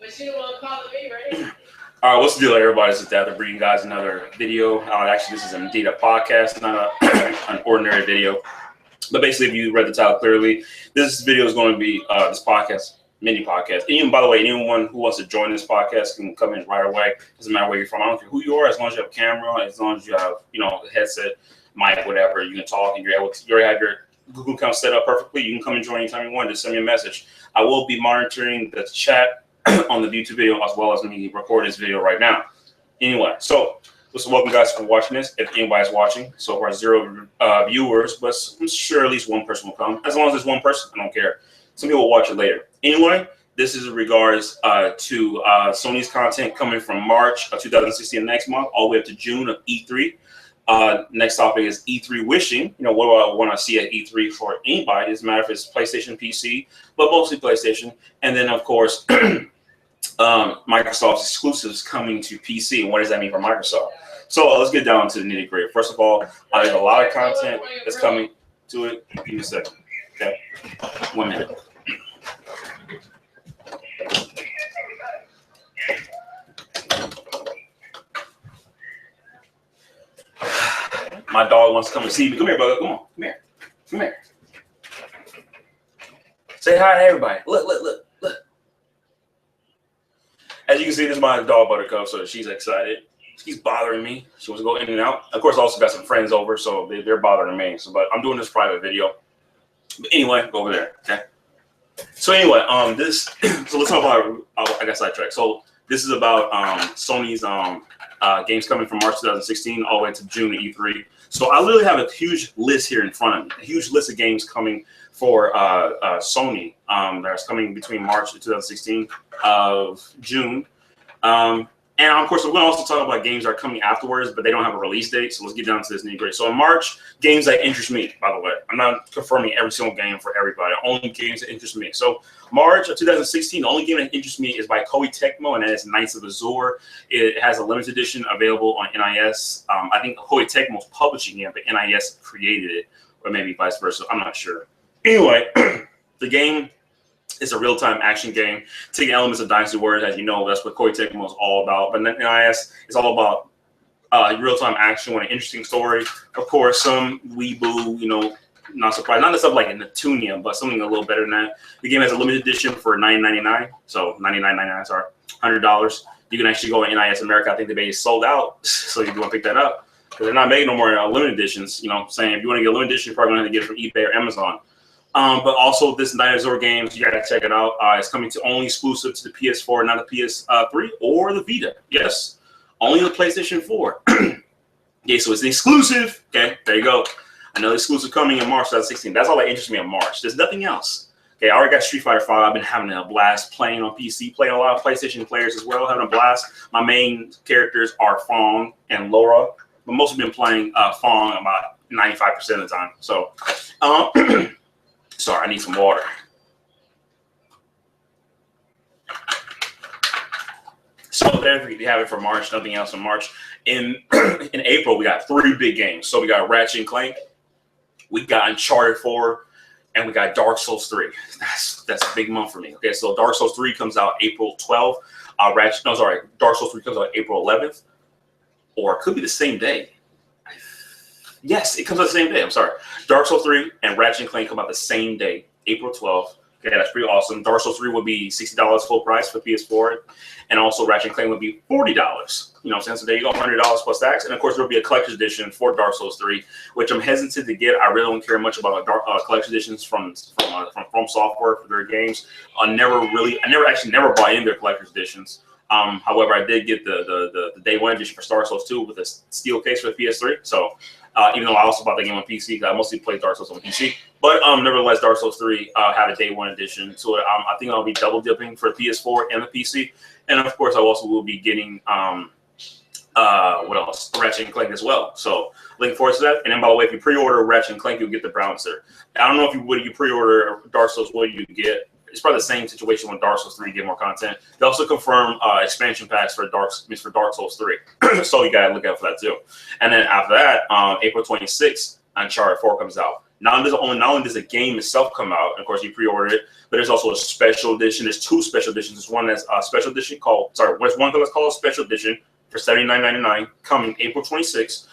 But she don't want to call me, right? All right, what's the deal, everybody? This is dathip bringing you guys another video. Actually, this is indeed a podcast, not an ordinary video. But basically, if you read the title clearly, this video is going to be this podcast, mini podcast. And even, by the way, anyone who wants to join this podcast can come in right away. Doesn't matter where you're from. I don't care who you are, as long as you have a camera, as long as you have, a headset, mic, whatever, you can talk, and you already have your Google account set up perfectly. You can come and join anytime you want. Just send me a message. I will be monitoring the chat on the YouTube video as well as me record this video right now. Anyway, so listen, welcome guys for watching this. If anybody's watching, so far 0 viewers, but I'm sure at least one person will come. As long as there's one person, I don't care. Some people will watch it later. Anyway, this is in regards to Sony's content coming from March of 2016 next month all the way up to June of E3. Next topic is E3 wishing. What do I want to see at E3 for anybody? It doesn't matter if it's PlayStation, PC, but mostly PlayStation. And then, of course, Microsoft's exclusives coming to PC. And what does that mean for Microsoft? So let's get down to the nitty gritty. First of all, there's a lot of content that's coming to it. Give me a second. Okay, 1 minute. My dog wants to come and see me. Come here, brother. Come on. Come here. Come here. Say hi to everybody. Look. As you can see, this is my dog Buttercup, so she's excited. She's bothering me. She wants to go in and out. Of course, I also got some friends over, so they're bothering me. So, but I'm doing this private video. But anyway, go over there. Okay. So anyway, so let's talk about. I got sidetracked. So this is about Sony's games coming from March 2016 all the way to June E3. So I literally have a huge list here in front of me, a huge list of games coming for Sony that's coming between March of 2016 of June. And of course, we're going to also talk about games that are coming afterwards, but they don't have a release date. So let's get down to this nitty gritty. So in March, games that interest me, by the way. I'm not confirming every single game for everybody. Only games that interest me. So March of 2016, the only game that interests me is by Koei Tecmo, and that is Knights of Azure. It has a limited edition available on NIS. I think Koei Tecmo's publishing it, but NIS created it, or maybe vice versa. I'm not sure. Anyway, the game is a real-time action game, taking elements of Dynasty Warriors. As you know, that's what Koei Tecmo is all about. But NIS is all about real-time action with an interesting story. Of course, some weeboo, not surprised. Not the stuff like in Neptunia, but something a little better than that. The game has a limited edition for $9.99, so $99.99, sorry, $100. You can actually go to NIS America. I think they sold out, so you want to pick that up. Because they're not making no more limited editions. Saying if you want to get a limited edition, you're probably going to have to get it from eBay or Amazon. But also this Knights of Azure games, you gotta check it out. It's coming to only exclusive to the PS4, not the PS3 or the Vita. Yes, only the PlayStation 4. Okay, so it's the exclusive. Okay, there you go. Another exclusive coming in March 2016. That's all that interests me in March. There's nothing else. Okay, I already got Street Fighter 5. I've been having a blast playing on PC, playing a lot of PlayStation players as well, having a blast. My main characters are Fong and Laura, but mostly been playing Fong about 95% of the time. So, sorry, I need some water. So there you have it for March. Nothing else in March. In April, we got 3 big games. So we got Ratchet and Clank, we got Uncharted 4, and we got Dark Souls 3. That's a big month for me. Okay, so Dark Souls 3 comes out April 12th. Dark Souls 3 comes out April 11th, or it could be the same day. Yes, it comes out the same day. I'm sorry. Dark Souls 3 and Ratchet and Clank come out the same day, April 12th. Okay, that's pretty awesome. Dark Souls 3 would be $60 full price for PS4, and also Ratchet and Clank would be $40. So there you go, $100 plus tax. And of course, there'll be a collector's edition for Dark Souls 3, which I'm hesitant to get. I really don't care much about collector's editions from Software for their games. I never bought in their collector's editions. However, I did get the day one edition for Star Souls 2 with a steel case for the PS3. So even though I also bought the game on PC, because I mostly played Dark Souls on PC. But nevertheless, Dark Souls 3 had a day one edition. So I think I'll be double dipping for the PS4 and the PC. And of course, I also will be getting what else? Ratchet and Clank as well. So looking forward to that. And then by the way, if you pre-order Ratchet and Clank, you'll get the Bouncer. I don't know if you pre-order Dark Souls, what do you get? It's probably the same situation with Dark Souls 3, get more content. They also confirm expansion packs for Dark Souls 3. So you gotta look out for that too. And then after that, April 26th, Uncharted 4 comes out. Not only does the game itself come out, and of course you pre-order it, but there's also a special edition. There's 2 special editions. There's one that's a special edition there's one that's called a special edition for $79.99 coming April 26th.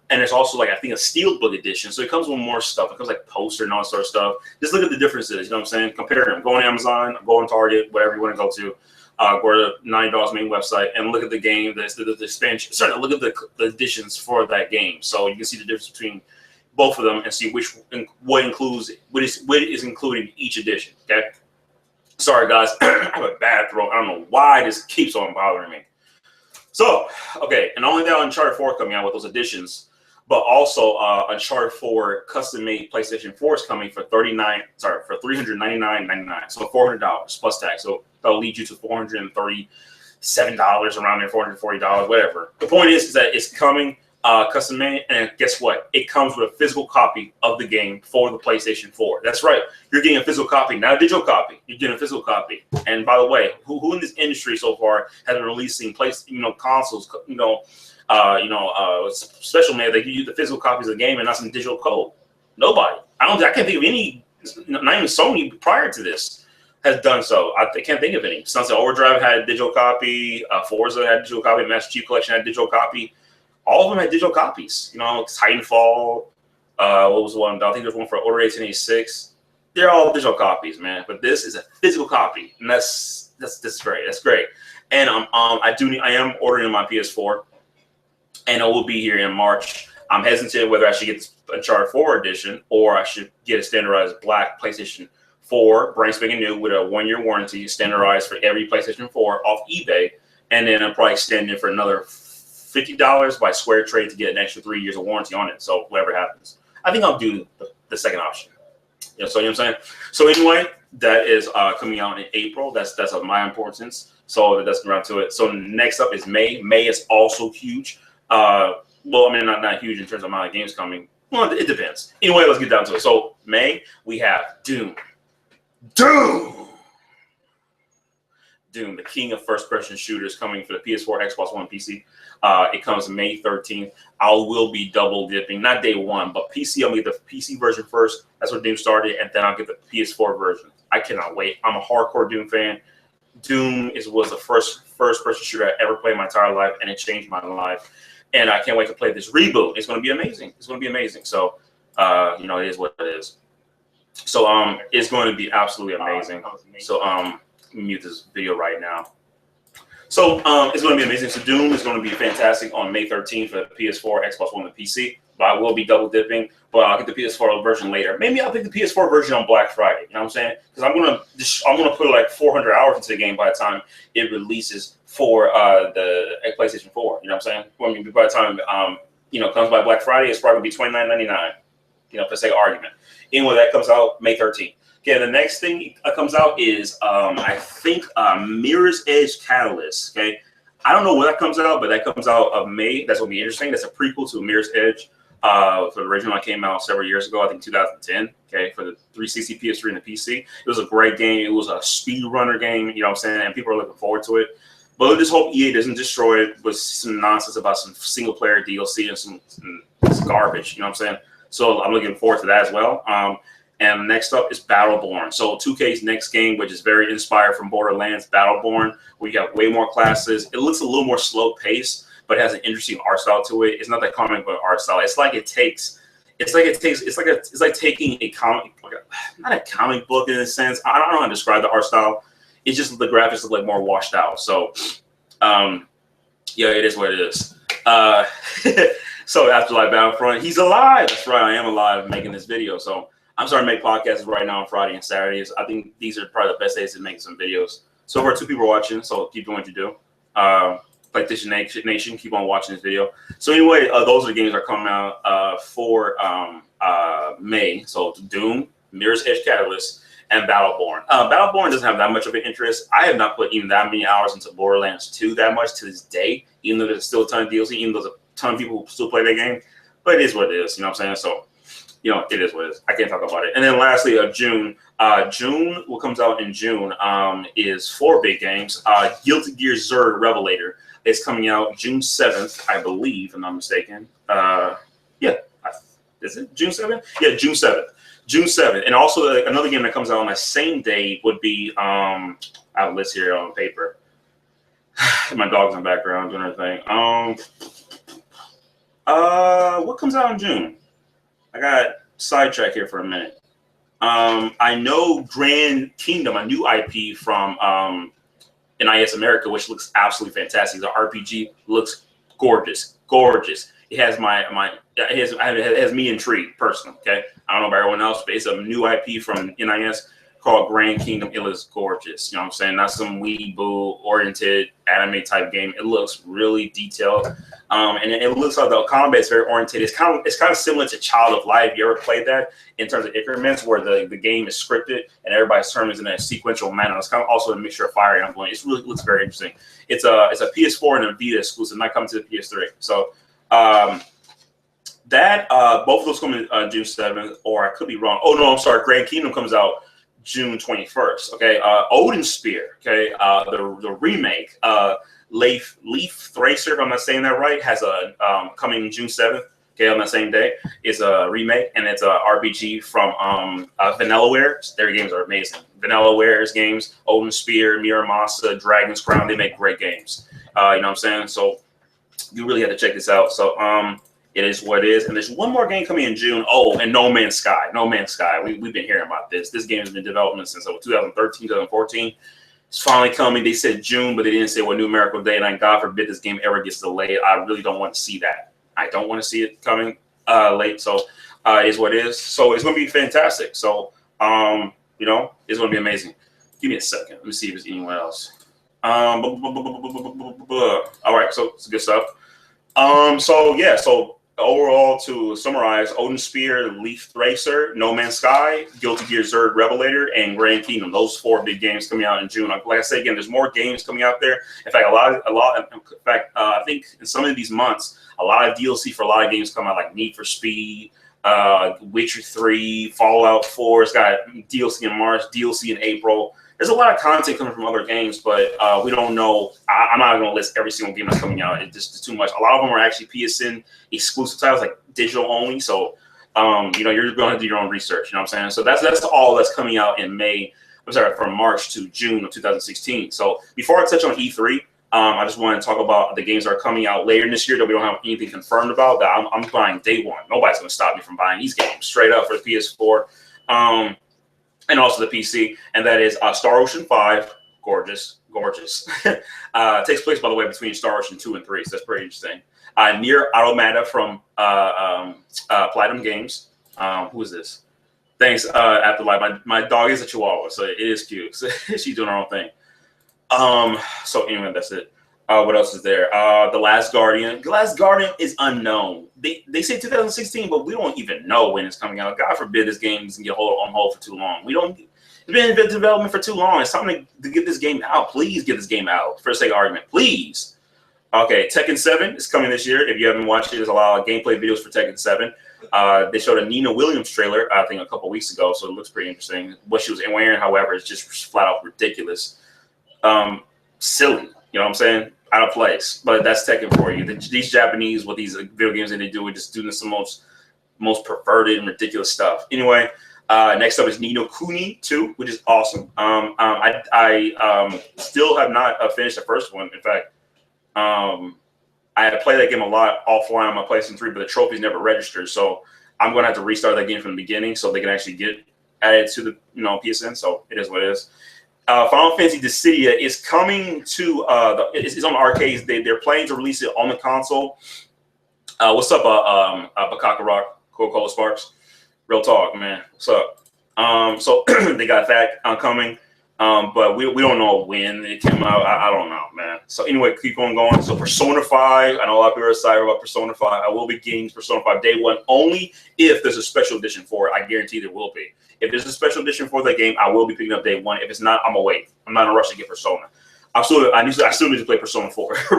And there's also like, I think, a steelbook edition. So it comes with more stuff. It comes like poster and all that sort of stuff. Just look at the differences, you know what I'm saying? Compare them. Go on Amazon, go on Target, whatever you want to go to. Go to $90 main website and look at the game, the expansion. Sorry, look at the editions for that game. So you can see the difference between both of them and see what is included in each edition. Okay. Sorry guys, I have a bad throat. I don't know why this keeps on bothering me. So, okay, and not only that, Uncharted 4 coming out with those editions, but also Uncharted 4 custom-made PlayStation 4 is coming for $399.99, so $400 plus tax. So that'll lead you to $437 around there, $440, whatever. The point is that it's coming custom-made, and guess what? It comes with a physical copy of the game for the PlayStation 4. That's right, you're getting a physical copy, not a digital copy. You're getting a physical copy. And by the way, who in this industry so far has been releasing consoles, special made that give you the physical copies of the game and not some digital code? Nobody. I can't think of any. Not even Sony prior to this has done so. I can't think of any. Sunset Overdrive had a digital copy. Forza had a digital copy. Master Chief Collection had a digital copy. All of them had digital copies. Titanfall. What was the one? I think there's one for Order 1886. They're all digital copies, man. But this is a physical copy, and that's great. That's great. And I am ordering my PS4. And it will be here in March. I'm hesitant whether I should get the Uncharted 4 edition or I should get a standardized black PlayStation 4, brand spanking new, with a 1-year warranty, standardized for every PlayStation 4 off eBay. And then I'll probably extend it for another $50 by Square Trade to get an extra 3 years of warranty on it. So whatever happens, I think I'll do the second option. So you know what I'm saying? So anyway, that is coming out in April. That's of my importance. So that's around to it. So next up is May. May is also huge. Well, I mean, not huge in terms of amount of games coming. Well, it depends. Anyway, let's get down to it. So May, we have Doom, the king of first-person shooters, coming for the PS4, Xbox One, PC. It comes May 13th. I will be double dipping, not day one, but PC. I'm gonna get the PC version first. That's where Doom started, and then I'll get the PS4 version. I cannot wait. I'm a hardcore Doom fan. Doom was the first-person shooter I ever played in my entire life, and it changed my life. And I can't wait to play this reboot. It's going to be amazing. It's going to be amazing. So, it is what it is. So, it's going to be absolutely amazing. So, mute this video right now. So, it's going to be amazing. So, Doom is going to be fantastic on May 13th for the PS4, Xbox One, and PC. But I will be double dipping. But I'll get the PS4 version later. Maybe I'll pick the PS4 version on Black Friday. You know what I'm saying? Because I'm gonna put like 400 hours into the game by the time it releases for the PlayStation 4. You know what I'm saying? Well, I mean, by the time it comes by Black Friday, it's probably gonna be $29.99. For the sake of argument. Anyway, that comes out May 13th. Okay, the next thing comes out is I think Mirror's Edge Catalyst. Okay, I don't know when that comes out, but that comes out of May. That's gonna be interesting. That's a prequel to Mirror's Edge. For the original that came out several years ago, I think 2010, okay, for the 360, PS3, and the PC. It was a great game. It was a speedrunner game, you know what I'm saying, and people are looking forward to it. But I just hope EA doesn't destroy it with some nonsense about some single-player DLC and some garbage, you know what I'm saying? So I'm looking forward to that as well. And next up is Battleborn. So 2K's next game, which is very inspired from Borderlands, Battleborn, where you have way more classes. It looks a little more slow-paced, but it has an interesting art style to it. It's not that comic book art style. It's like taking a comic, not a comic book in a sense. I don't know how to describe the art style. It's just the graphics look like more washed out. So, it is what it is. So Afterlife Battlefront, he's alive. That's right, I am alive making this video. So I'm starting to make podcasts right now on Friday and Saturdays. I think these are probably the best days to make some videos. So far, 2 people watching, so keep doing what you do. PlayStation Nation, keep on watching this video. So anyway, those are the games that are coming out for May. So Doom, Mirror's Edge Catalyst, and Battleborn. Battleborn doesn't have that much of an interest. I have not put even that many hours into Borderlands 2 that much to this day, even though there's still a ton of DLC, even though there's a ton of people who still play that game. But it is what it is, you know what I'm saying? So, it is what it is. I can't talk about it. And then lastly, June. June, what comes out in June is 4 big games. Guilty Gear Xrd Revelator. It's coming out June 7th, I believe, if I'm not mistaken. Is it June 7th? Yeah, June 7th. June 7th. And also another game that comes out on that same day would be I have a list here on paper. My dog's in the background doing her thing. What comes out in June? I got sidetracked here for a minute. I know Grand Kingdom, a new IP from NIS America, which looks absolutely fantastic. The RPG looks gorgeous, gorgeous. It has it has me intrigued personally. Okay, I don't know about everyone else, but it's a new IP from NIS called Grand Kingdom. It looks gorgeous. You know what I'm saying? Not some weeaboo oriented anime type game. It looks really detailed, and it looks like the combat is very oriented. It's kind of similar to Child of Light. You ever played that in terms of increments where the game is scripted and everybody's turn is in a sequential manner? It's kind of also a mixture of Fire Emblem. It really looks very interesting. It's a PS4 and a Vita exclusive, not coming to the PS3. So. Both of those come in June 7th, or I could be wrong. Oh no, I'm sorry. Grand Kingdom comes out June 21st. Okay, Odin Spear. Okay, the remake. Leaf Thracer, if I'm not saying that right, has a coming June 7th. Okay, on that same day, it's a remake and it's a RPG from Vanillaware. Their games are amazing. Vanillaware's games, Odin Spear, Miramasa, Dragon's Crown. They make great games. You know what I'm saying? So. You really have to check this out. So it is what it is. And there's one more game coming in June. Oh, and No Man's Sky. No Man's Sky. We've been hearing about this. This game has been in development since 2013, 2014. It's finally coming. They said June, but they didn't say what numerical date. And God forbid this game ever gets delayed. I really don't want to see that. I don't want to see it coming late. So it is what it is. So it's going to be fantastic. So, you know, it's going to be amazing. Give me a second. Let me see if there's anyone else. All right, so it's good stuff. So overall, to summarize, Odin Spear, Leaf Thracer, No Man's Sky, Guilty Gear Xrd Revelator, and Grand Kingdom. Those 4 big games coming out in June. Like I said again, there's more games coming out there. In fact, I think in some of these months, a lot of DLC for a lot of games come out, like Need for Speed, Witcher 3, Fallout 4. It's got DLC in March, DLC in April. There's a lot of content coming from other games, but we don't know. I'm not going to list every single game that's coming out. It's just too much. A lot of them are actually PSN exclusive titles, like digital only. So, you know, you're going to do your own research. You know what I'm saying? So that's all that's coming out in May. I'm sorry, from March to June of 2016. So before I touch on E3, I just want to talk about the games that are coming out later this year that we don't have anything confirmed about. That I'm buying day one. Nobody's going to stop me from buying these games straight up for the PS4. And also the PC, and that is Star Ocean 5, gorgeous. Takes place, by the way, between Star Ocean 2 and 3, so that's pretty interesting. Nier Automata from Platinum Games. Who is this? Thanks, Afterlife. My dog is a Chihuahua, so it is cute. So she's doing her own thing. So anyway, that's it. What else is there? The Last Guardian. The Last Guardian is unknown. They say 2016, but we don't even know when it's coming out. God forbid this game doesn't get on hold for too long. It's been in development for too long. It's time to get this game out. Please get this game out for the sake of argument. Please. Okay, Tekken 7 is coming this year. If you haven't watched it, there's a lot of gameplay videos for Tekken 7. They showed a Nina Williams trailer, I think, a couple weeks ago, so it looks pretty interesting. What she was wearing, however, is just flat out ridiculous. Silly. You know what I'm saying? Out of place, but that's Tekken for you. These Japanese, what these video games that they do, are just doing some most perverted and ridiculous stuff. Anyway, next up is Ni no Kuni 2, which is awesome. I still have not finished the first one. In fact, I had played that game a lot offline on my PlayStation 3, but the trophies never registered. So I'm going to have to restart that game from the beginning so they can actually get added to the PSN. So it is what it is. Final Fantasy Dissidia is coming to it's on the arcades. They're planning to release it on the console. What's up, Bakaka Rock, Coca-Cola Sparks? Real talk, man. What's up? So they got that coming, but we don't know when it came out. I don't know, man. So anyway, keep on going. So Persona 5, I know a lot of people are excited about Persona 5. I will be getting Persona 5 day one only if there's a special edition for it. I guarantee there will be. If there's a special edition for that game, I will be picking up day one. If it's not, I'm gonna wait. I'm not in a rush to get Persona. I still need to play Persona 4. So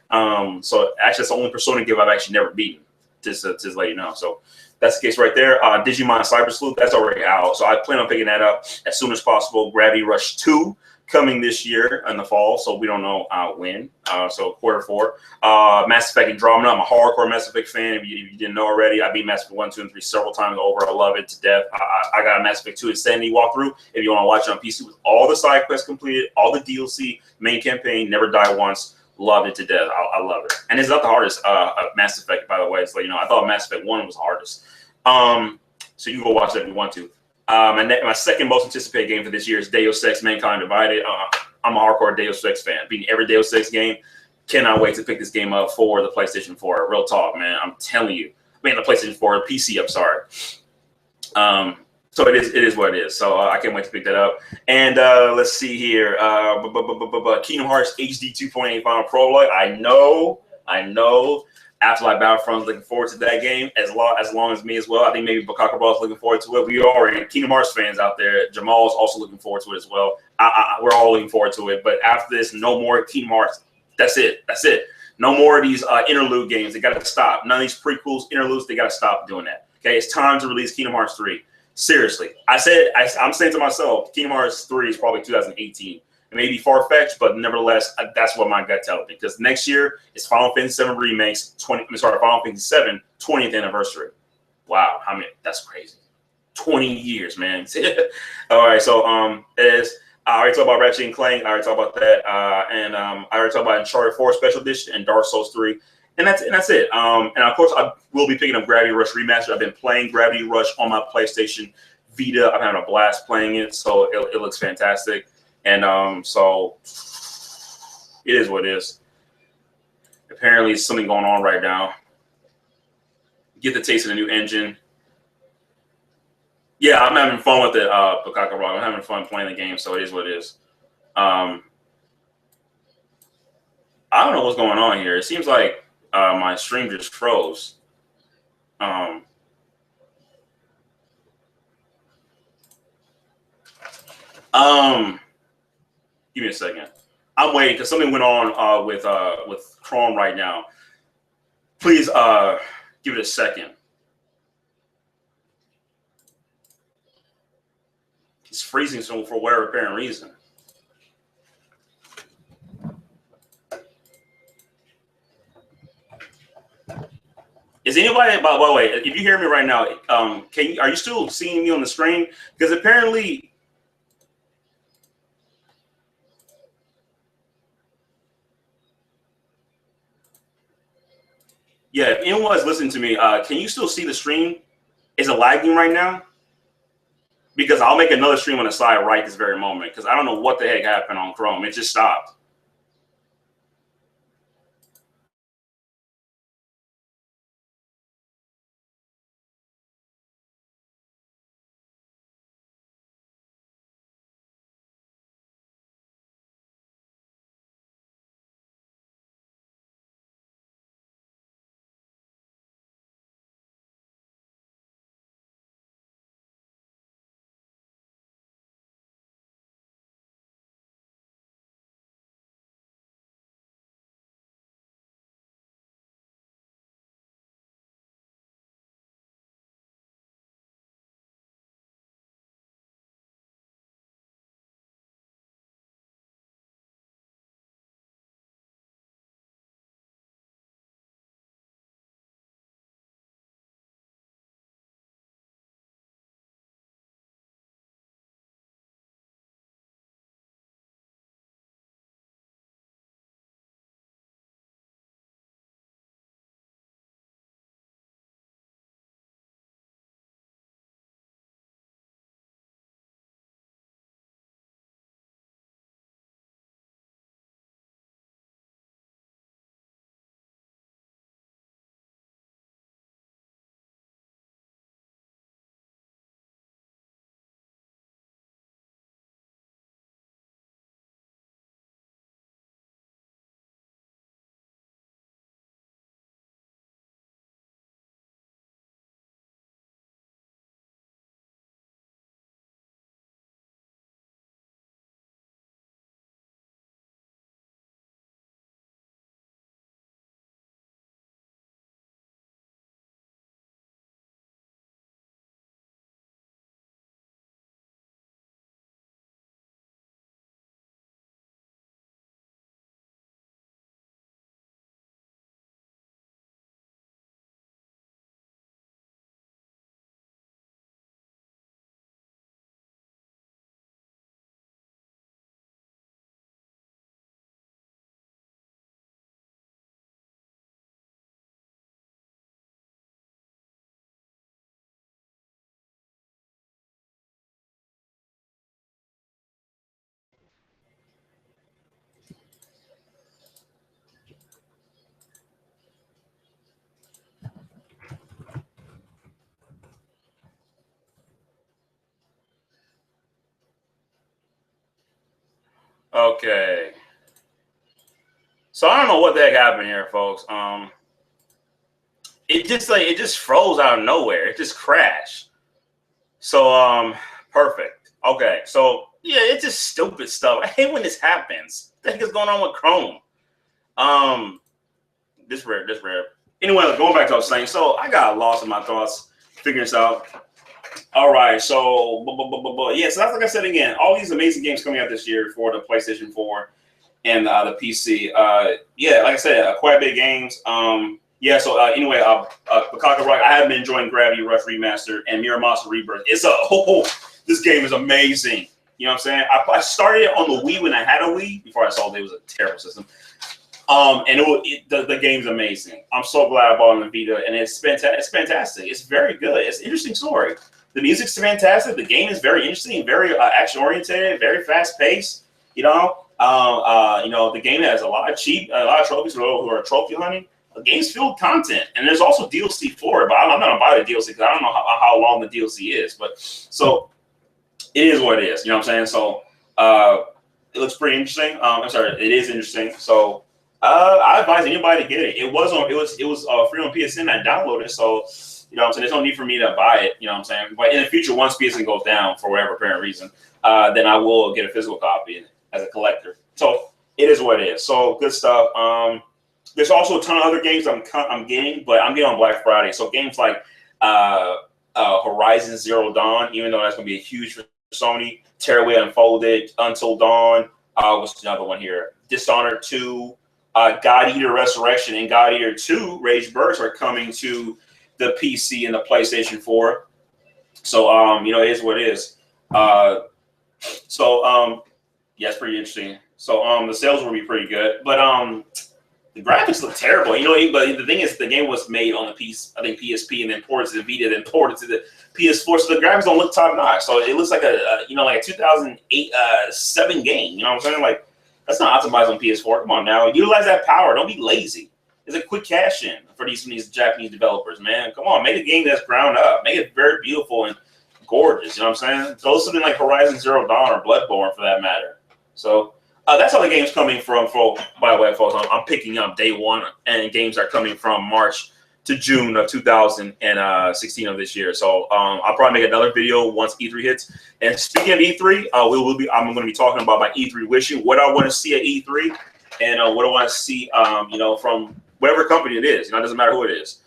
actually, that's the only Persona game I've actually never beaten. Just to let you know. So that's the case right there. Digimon Cyber Sleuth, that's already out. So I plan on picking that up as soon as possible. Gravity Rush 2 coming this year in the fall, so we don't know when. So Q4. Mass Effect Andromeda. I'm a hardcore Mass Effect fan. If you didn't know already, I beat Mass Effect 1, 2, and 3 several times over. I love it to death. I got a Mass Effect 2 Insanity walkthrough. If you want to watch it on PC with all the side quests completed, all the DLC, main campaign, never die once. Loved it to death. I love it. And it's not the hardest Mass Effect, by the way. It's like, I thought Mass Effect 1 was the hardest. So you can go watch that if you want to. My second most anticipated game for this year is Deus Ex Mankind Divided. I'm a hardcore Deus Ex fan. Beating every Deus Ex game. Cannot wait to pick this game up for the PlayStation 4. Real talk, man. I'm telling you. The PlayStation 4, PC, I'm sorry. So it is what it is. So I can't wait to pick that up. And let's see here. Kingdom Hearts HD 2.8 Final Prologue. I know. Afterlife Battlefront, looking forward to that game as long as me as well. I think maybe Bakaka Ball is looking forward to it. We already Kingdom Hearts fans out there. Jamal is also looking forward to it as well. We're all looking forward to it. But after this, no more Kingdom Hearts. That's it. No more of these interlude games. They got to stop. None of these prequels, interludes. They got to stop doing that. Okay, it's time to release Kingdom Hearts 3. Seriously, I'm saying to myself, Kingdom Hearts 3 is probably 2018. It may be far-fetched, but nevertheless, that's what my gut tells me. Because next year is Final Fantasy VII Remake's Final Fantasy VII 20th anniversary. Wow, that's crazy. 20 years, man. All right, so I already talked about Ratchet and Clank. I already talked about that, and I already talked about Uncharted 4 Special Edition and Dark Souls 3. And that's it. And of course, I will be picking up Gravity Rush Remastered. I've been playing Gravity Rush on my PlayStation Vita. I'm having a blast playing it, so it looks fantastic. And so it is what it is. Apparently, there's something going on right now. Get the taste of the new engine. Yeah, I'm having fun with it, Bakaka Rock. I'm having fun playing the game, so it is what it is. I don't know what's going on here. It seems like my stream just froze. Give me a second. I'm waiting because something went on with Chrome right now. Please give it a second. It's freezing for whatever apparent reason. Is anybody, by the way, if you hear me right now, are you still seeing me on the screen? Because apparently, yeah, if anyone is listening to me, can you still see the stream? Is it lagging right now? Because I'll make another stream on the side right this very moment because I don't know what the heck happened on Chrome. It just stopped. Okay. So I don't know what the heck happened here, folks. It just froze out of nowhere. It just crashed. So perfect. Okay. So yeah, it's just stupid stuff. I hate when this happens. What the heck is going on with Chrome? This rare. Anyway, going back to what I was saying. So I got lost in my thoughts, figuring this out. All right, so yeah, so that's like I said again, all these amazing games coming out this year for the PlayStation 4 and the PC. Yeah, like I said, quite a bit of games. Yeah, so anyway, Bakaka Rock, I have been enjoying Gravity Rush Remastered and Mirror Monster Rebirth. It's this game is amazing. You know what I'm saying? I started it on the Wii when I had a Wii before I sold it. It was a terrible system. And the game's amazing. I'm so glad I bought it on the Vita, and it's fantastic. It's very good. It's an interesting story. The music's fantastic. The game is very interesting, very action oriented, very fast paced. You know, the game has a lot of trophies for those who are trophy hunting. The game's filled with content, and there's also DLC for it. But I'm not gonna buy the DLC because I don't know how long the DLC is. But so it is what it is. You know what I'm saying? So it looks pretty interesting. I'm sorry, it is interesting. So. I advise anybody to get it. It was free on PSN. I downloaded it, so you know what I'm saying. There's no need for me to buy it. You know what I'm saying. But in the future, once PSN goes down for whatever apparent reason, then I will get a physical copy as a collector. So it is what it is. So good stuff. There's also a ton of other games I'm getting, but I'm getting on Black Friday. So games like Horizon Zero Dawn, even though that's gonna be a huge for Sony. Tearaway Unfolded, Until Dawn. What's another one here? Dishonored 2. God Eater Resurrection and God Eater 2 Rage Burst are coming to the PC and the PlayStation 4. So it is what it is. Yeah, it's pretty interesting. So the sales will be pretty good, but the graphics look terrible. But the thing is, the game was made on the PSP, and then ported to the Vita, then ported to the PS4. So the graphics don't look top notch. So it looks like a 2008 7 game. You know what I'm saying? Like. That's not optimized on PS4. Come on now, utilize that power. Don't be lazy. It's a quick cash in for these Japanese developers, man. Come on, make a game that's ground up. Make it very beautiful and gorgeous. You know what I'm saying? Throw something like Horizon Zero Dawn or Bloodborne for that matter. So that's how the game's coming from. By the way, folks, I'm picking up day one, and games are coming from March to June of 2016 of this year. So I'll probably make another video once E3 hits. And speaking of E3, I'm going to be talking about my E3 wishing, what I want to see at E3, and what I want to see, from whatever company it is. It doesn't matter who it is.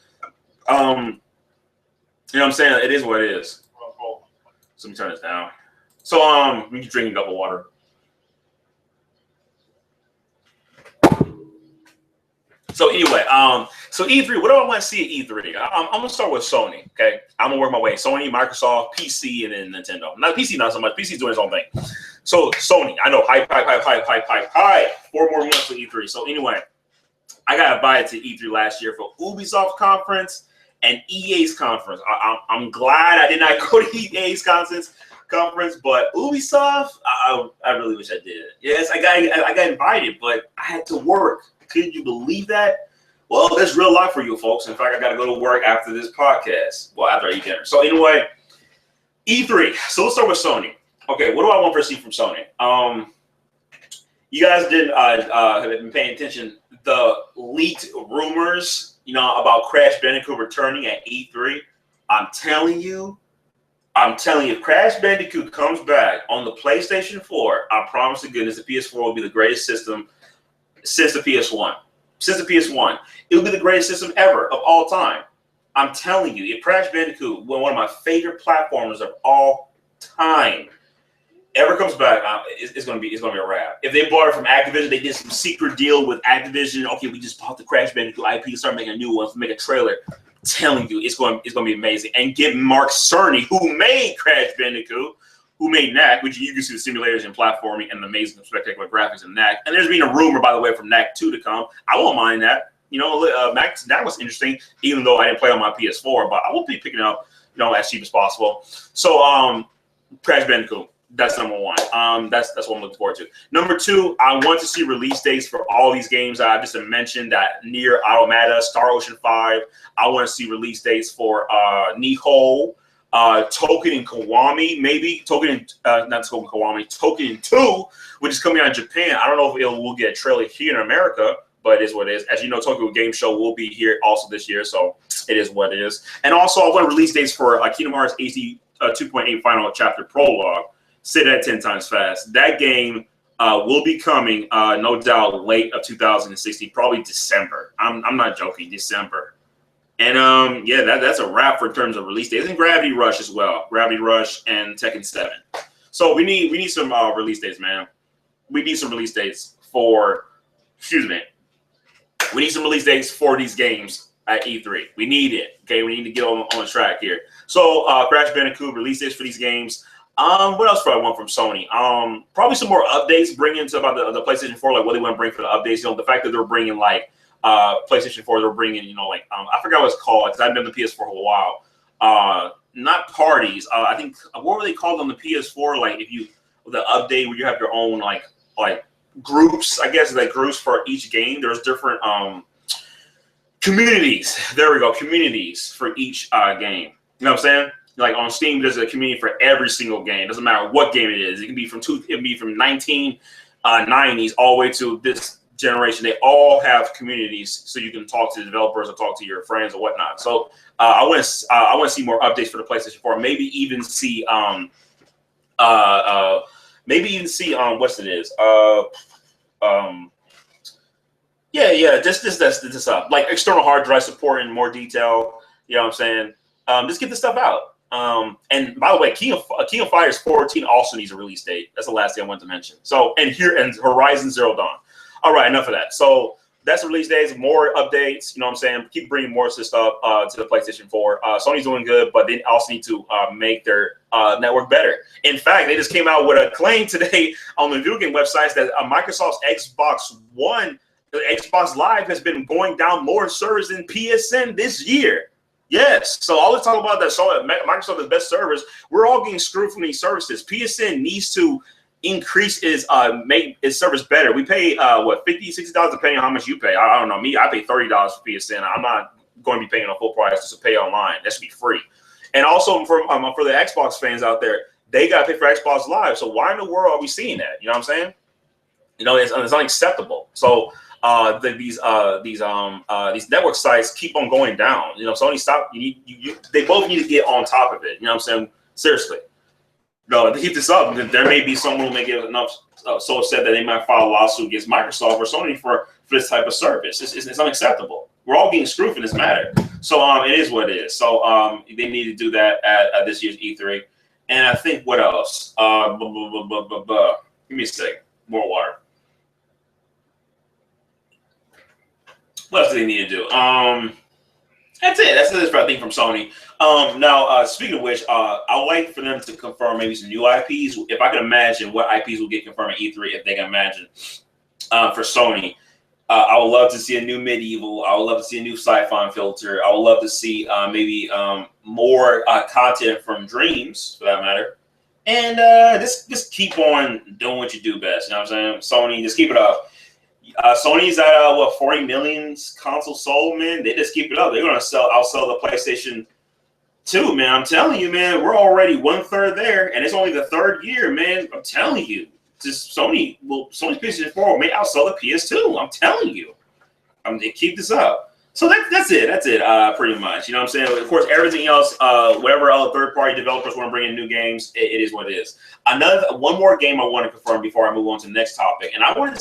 You know what I'm saying? It is what it is. So let me turn this down. So we can drink a cup of water. So anyway, so E3, what do I want to see at E3? I'm gonna start with Sony. Okay, I'm gonna work my way. Sony, Microsoft, PC, and then Nintendo. Not PC, not so much. PC's doing its own thing. So Sony, I know, hype. 4 more months to E3. So anyway, I got invited to E3 last year for Ubisoft conference and EA's conference. I'm glad I did not go to EA's conference, but Ubisoft, I really wish I did. Yes, I got invited, but I had to work. Could you believe that? Well, that's real life for you folks. In fact, I got to go to work after this podcast. Well, after I eat dinner. So anyway, E3. So let's start with Sony. Okay, what do I want to see from Sony? You guys have been paying attention. The leaked rumors, about Crash Bandicoot returning at E3. I'm telling you, if Crash Bandicoot comes back on the PlayStation 4, I promise to goodness the PS4 will be the greatest system since the PS1. It will be the greatest system ever of all time. I'm telling you, if Crash Bandicoot, one of my favorite platformers of all time, ever comes back, it's gonna be a wrap. If they bought it from Activision, they did some secret deal with Activision. Okay, we just bought the Crash Bandicoot IP, start making a new one, make a trailer. I'm telling you, it's going to be amazing. And give Mark Cerny, who made Crash Bandicoot, who made Knack, which you can see the simulators and platforming and the amazing spectacular graphics in Knack. And there's been a rumor, by the way, from Knack 2 to come. I won't mind that. That was interesting, even though I didn't play on my PS4, but I will be picking it up, as cheap as possible. So, Crash Bandicoot, that's number one. That's what I'm looking forward to. Number 2, I want to see release dates for all these games that I just mentioned, that Nier Automata, Star Ocean 5. I want to see release dates for Nihon, Token and Kiwami, maybe Token and not Token Kiwami, Token and 2, which is coming out in Japan. I don't know if we'll get a trailer here in America, but it is what it is. As you know, Tokyo Game Show will be here also this year, so it is what it is. And also, I want release dates for Kingdom Hearts HD 2.8 Final Chapter Prologue. Say that 10 times fast. That game will be coming, no doubt, late of 2016, probably December. I'm not joking, December. And yeah, that's a wrap for terms of release dates. And Gravity Rush as well. Gravity Rush and Tekken 7. So we need some release dates, man. We need some release dates for, excuse me. We need some release dates for these games at E3. We need it. Okay, we need to get on track here. So Crash Bandicoot release dates for these games. What else do I want from Sony? Probably some more updates. Bring into about the PlayStation 4, like what they want to bring for the updates. You know, the fact that they're bringing like PlayStation 4, they're bringing, you know, like I forgot what it's called because I've been on the PS4 for a while. Not parties. I think what were they called on the PS4? Like if you the update where you have your own like groups. I guess like groups for each game. There's different communities. There we go. Communities for each game. You know what I'm saying? Like on Steam, there's a community for every single game. Doesn't matter what game it is. It can be from 1990s all the way to this generation. They all have communities, so you can talk to the developers or talk to your friends or whatnot. So I want to see more updates for the PlayStation 4. Maybe even see what's it is. Just like external hard drive support in more detail. You know what I'm saying? Just get this stuff out. And by the way, King of Fighters 14 also needs a release date. That's the last thing I wanted to mention. So, and Horizon Zero Dawn. All right, enough of that. So that's the release dates, more updates. You know what I'm saying? Keep bringing more stuff to the PlayStation 4. Sony's doing good, but they also need to make their network better. In fact, they just came out with a claim today on the video game websites that Microsoft's Xbox One, the Xbox Live, has been going down more servers than PSN this year. Yes, so all the talk about that, so Microsoft is best servers. We're all getting screwed from these services. PSN needs to increase make its service better. We pay what $50, $60 depending on how much you pay. I don't know. Me, I pay $30 for PSN. I'm not going to be paying a full price just to pay online. That should be free. And also for the Xbox fans out there, they got to pay for Xbox Live. So why in the world are we seeing that? You know what I'm saying? You know, it's unacceptable. So these network sites keep on going down. You know, Sony stop. They both need to get on top of it. You know what I'm saying? Seriously. No, to keep this up, there may be someone who may get enough so upset that they might file a lawsuit against Microsoft or Sony for this type of service. It's unacceptable. We're all getting screwed for this matter. So it is what it is. So they need to do that at this year's E3. And I think what else? Give me a second. More water. What else do they need to do? That's it. That's it, I think, from Sony. Now, speaking of which, I would like for them to confirm maybe some new IPs. If I can imagine what IPs will get confirmed at E3, if they can imagine for Sony, I would love to see a new Medieval. I would love to see a new Sci-Fi filter. I would love to see maybe more content from Dreams, for that matter. And just keep on doing what you do best. You know what I'm saying? Sony, just keep it up. Sony's at 40 million console sold, man. They just keep it up. They're gonna outsell the PlayStation 2, man. I'm telling you, man. We're already 1/3 there, and it's only the third year, man. I'm telling you, just Sony's PlayStation 4 may outsell the PS2. I'm telling you. They keep this up. So that's it. That's it. Pretty much. You know what I'm saying? Of course, everything else, whatever other third-party developers want to bring in new games, it is what it is. One more game I want to confirm before I move on to the next topic, and I want to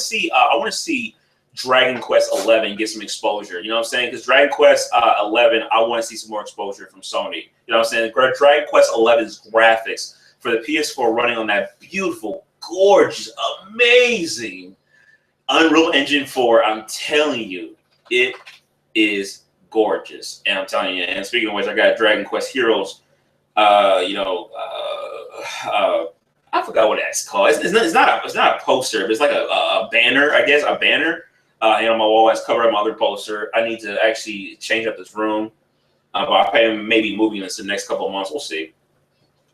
see Dragon Quest 11 get some exposure. You know what I'm saying? Because Dragon Quest 11, I want to see some more exposure from Sony. You know what I'm saying? Dragon Quest 11's graphics for the PS4 running on that beautiful, gorgeous, amazing Unreal Engine 4. I'm telling you, it is gorgeous, and I'm telling you. And speaking of which, I got Dragon Quest Heroes. I forgot what that's called. It's not a poster, but it's like a banner, I guess, a banner. And on my wall, it's covered up my other poster. I need to actually change up this room, but I plan maybe moving this in the next couple of months. We'll see.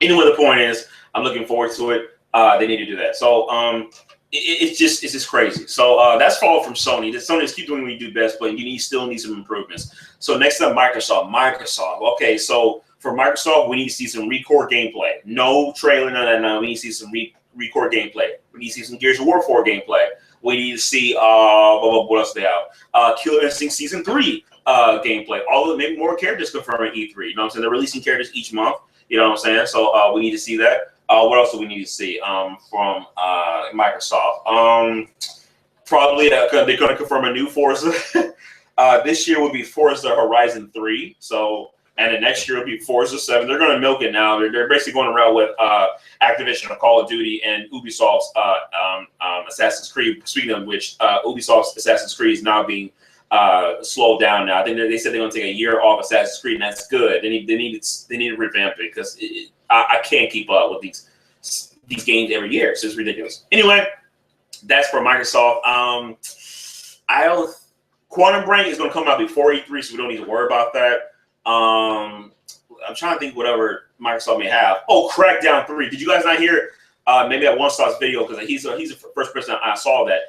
Anyway, the point is, I'm looking forward to it. They need to do that. So it's just crazy. So that's fall from Sony. Sony just keep doing what you do best, but you still need some improvements. So next up, Microsoft. Okay, so For Microsoft, we need to see some record gameplay. No trailer, no. We need to see some record gameplay. We need to see some Gears of War 4 gameplay. We need to see what else they have? Killer Instinct Season 3 gameplay. All of maybe more characters confirming E3. You know what I'm saying? They're releasing characters each month. You know what I'm saying? So we need to see that. What else do we need to see from Microsoft? Probably they're going to confirm a new Forza. This year will be Forza Horizon 3. So, and then next year will be Forza 7. They're going to milk it now. They're basically going around with Activision, Call of Duty, and Ubisoft's Assassin's Creed. Speaking of which, Ubisoft's Assassin's Creed is now being slowed down now. I think they said they're going to take a year off Assassin's Creed, and that's good. They need to revamp it because I can't keep up with these games every year. So it's ridiculous. Anyway, that's for Microsoft. Quantum Brain is going to come out before E3, so we don't need to worry about that. I'm trying to think whatever Microsoft may have. Oh, Crackdown 3. Did you guys not hear? Maybe at One Star's video because he's the first person I saw that.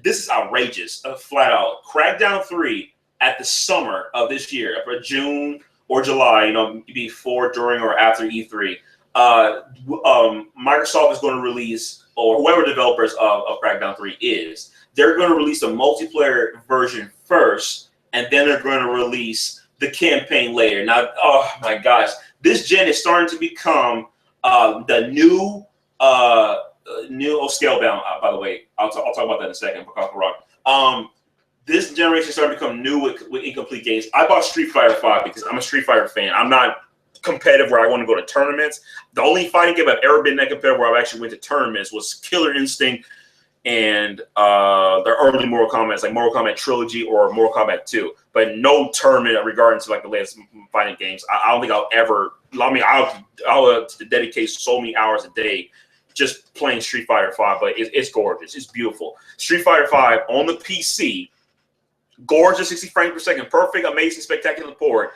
This is outrageous, flat out. Crackdown 3 at the summer of this year, for June or July, before, during, or after E3. Microsoft is going to release, or whoever developers of Crackdown 3 is, they're going to release a multiplayer version first, and then they're going to release the campaign later. Now, oh my gosh, this gen is starting to become the new Scalebound. By the way, I'll talk about that in a second. This generation is starting to become new with incomplete games. I bought Street Fighter 5 because I'm a Street Fighter fan. I'm not competitive where I want to go to tournaments. The only fighting game I've ever been that competitive where I've actually went to tournaments was Killer Instinct and their early Mortal Kombat, like Mortal Kombat Trilogy or Mortal Kombat 2, but no tournament regarding to like the latest fighting games. I don't think I'll ever. I mean, I'll dedicate so many hours a day just playing Street Fighter 5, but it's gorgeous. It's beautiful. Street Fighter 5 on the PC, gorgeous, 60 frames per second, perfect, amazing, spectacular port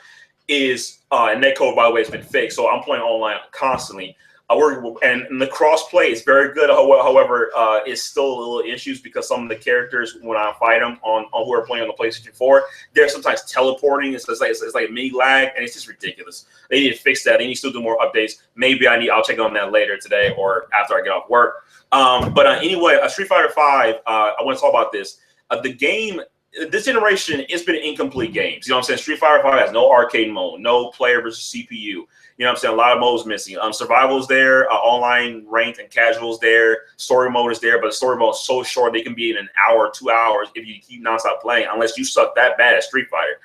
is, and netcode, by the way, has been fixed, so I'm playing online constantly. And the cross-play is very good. However, it's still a little issues because some of the characters, when I fight them on who are playing on the PlayStation 4, they're sometimes teleporting. It's like a mini lag, and it's just ridiculous. They need to fix that. They need to still do more updates. Maybe I'll check on that later today or after I get off work. Anyway, Street Fighter 5, I want to talk about this. The game, this generation, it's been incomplete games. You know what I'm saying? Street Fighter 5 has no arcade mode, no player versus CPU. You know what I'm saying? A lot of modes missing. Survival's there, online, ranked, and casual's there. Story mode is there, but the story mode is so short they can be in an hour, 2 hours if you keep nonstop playing, unless you suck that bad at Street Fighter.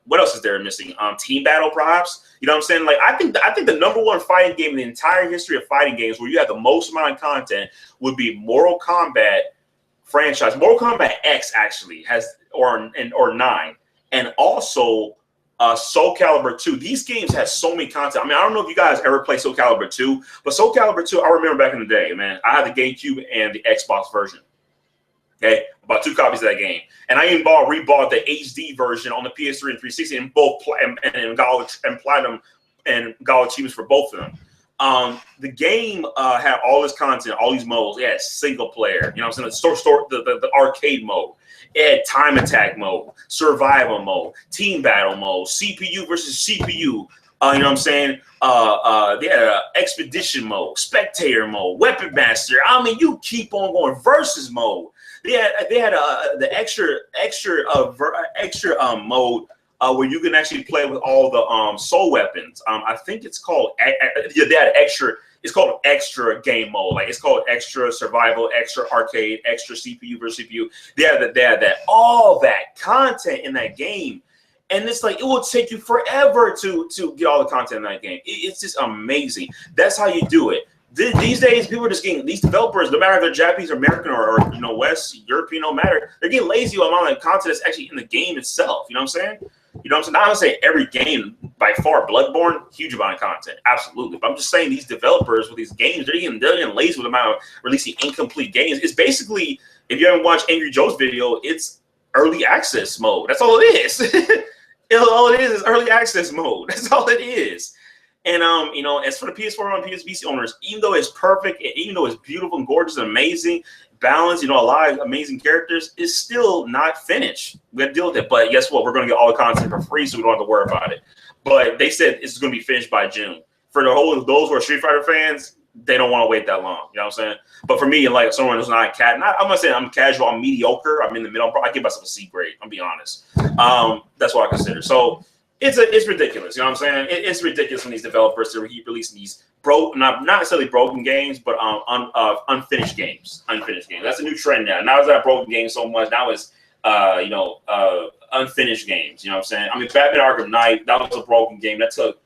What else is there missing? Team battle, perhaps. You know what I'm saying? Like I think the number one fighting game in the entire history of fighting games, where you have the most amount of content, would be Mortal Kombat franchise. Mortal Kombat X actually has, or 9, and also Soul Calibur 2. These games have so many content. I mean, I don't know if you guys ever played Soul Calibur 2, but Soul Calibur 2, I remember back in the day, man. I had the GameCube and the Xbox version. Okay, about 2 copies of that game, and I even rebought the HD version on the PS3 and 360, and both platinum and gold achievements for both of them. The game had all this content, all these modes. It had single player, you know what I'm saying? The arcade mode. It had time attack mode, survival mode, team battle mode, CPU versus CPU. You know what I'm saying? They had expedition mode, spectator mode, weapon master. I mean, you keep on going. Versus mode. They had the extra mode where you can actually play with all the soul weapons. I think it's called they had extra. It's called extra game mode. Like it's called extra survival, extra arcade, extra CPU versus CPU. They had that all that content in that game, and it's like it will take you forever to get all the content in that game. It's just amazing. That's how you do it. These days, people are just getting, these developers, no matter if they're Japanese or American or West European, no matter, they're getting lazy with the amount of content that's actually in the game itself. You know what I'm saying? You know what I'm saying? Not to say every game, by far, Bloodborne, huge amount of content, absolutely. But I'm just saying these developers with these games, they're getting lazy with the amount of releasing incomplete games. It's basically, if you haven't watched Angry Joe's video, it's early access mode. That's all it is. All it is early access mode. That's all it is. And as for the PS4 and PSVC owners, even though it's perfect, even though it's beautiful and gorgeous and amazing, balance, you know, a lot of amazing characters, is still not finished. We got to deal with it. But guess what? We're going to get all the content for free, so we don't have to worry about it. But they said it's going to be finished by June. For those who are Street Fighter fans, they don't want to wait that long. You know what I'm saying? But for me, like someone who's not I'm not saying I'm casual. I'm mediocre. I'm in the middle. I give myself a C grade. I'm being honest. That's what I consider. So it's ridiculous. You know what I'm saying? It's ridiculous when these developers are releasing these not necessarily broken games, but unfinished games. Unfinished games. That's a new trend now. Now it's not broken games so much. Now it's unfinished games. You know what I'm saying? I mean, Batman Arkham Knight, that was a broken game that took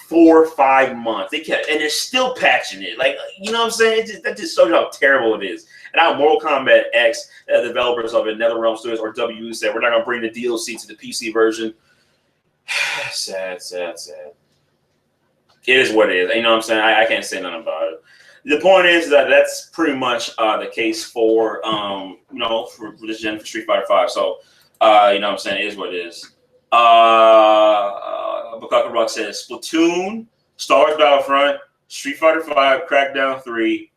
4 or 5 months. They kept, and they're still patching it. Like, you know what I'm saying? That just shows you how terrible it is. And now Mortal Kombat X, the developers of it, NetherRealm Studios or WU said, we're not going to bring the DLC to the PC version. Sad. It is what it is. You know what I'm saying? I can't say nothing about it. The point is that that's pretty much the case for for this gen for Street Fighter 5. So you know what I'm saying? It is what it is. Bukaka Rock says Splatoon, Star Wars Battlefront, Street Fighter 5, Crackdown 3.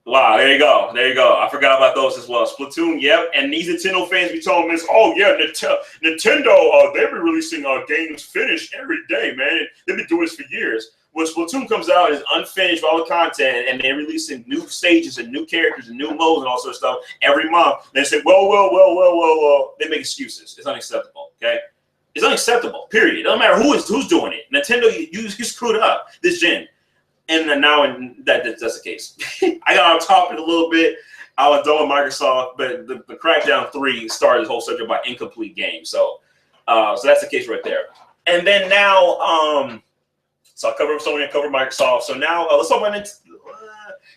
Wow, there you go. I forgot about those as well. Splatoon, yep. And these Nintendo fans be telling me, oh yeah, Nintendo, they've been releasing games finished every day, man. They've been doing this for years. When Splatoon comes out, it's unfinished with all the content, and they're releasing new stages and new characters and new modes and all sorts of stuff every month. They say, well. They make excuses. It's unacceptable. Okay. It's unacceptable, period. It doesn't matter who's doing it. Nintendo, you screwed up this gen. And now that's the case. I got on top of it a little bit. I was done with Microsoft, but the Crackdown 3 started this whole subject about incomplete games. So that's the case right there. And then now, so I covered Sony, I covered Microsoft. So now let's talk about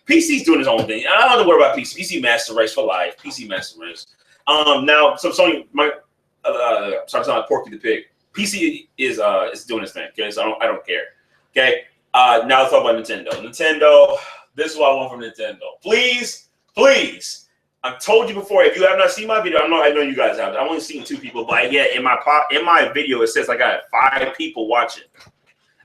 PC's doing its own thing. I don't have to worry about PC. PC Master Race for life. PC Master Race. Now, so Sony, sorry, not Porky the Pig. PC is doing its thing. Okay, so I don't care. Okay. Now let's talk about Nintendo. Nintendo, this is what I want from Nintendo. Please. I've told you before, if you have not seen my video, I know you guys have. I've only seen 2 people, but yeah, in my video, it says I got 5 people watching.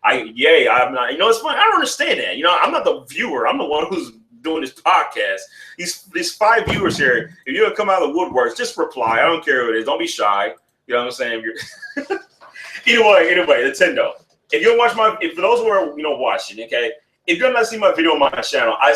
I'm not, it's funny. I don't understand that. I'm not the viewer. I'm the one who's doing this podcast. These 5 viewers here, if you come out of the woodworks, just reply. I don't care who it is. Don't be shy. You know what I'm saying? Anyway, Nintendo. If you watch for those who are watching, okay, if you have not seen my video on my channel, I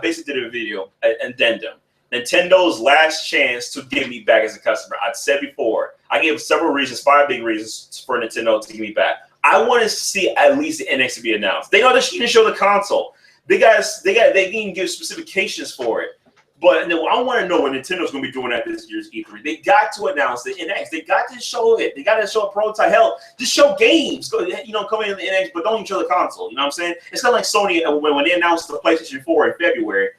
basically did a video, an addendum. Nintendo's last chance to get me back as a customer. I'd said before, I gave several reasons, 5 big reasons for Nintendo to get me back. I want to see at least the NX to be announced. They know they can show the console. They can give specifications for it. But I want to know what Nintendo's going to be doing at this year's E3. They got to announce the NX. They got to show it. They got to show a prototype. Hell, just show games. Come in the NX, but don't even show the console. You know what I'm saying? It's kind of like Sony when they announced the PlayStation 4 in February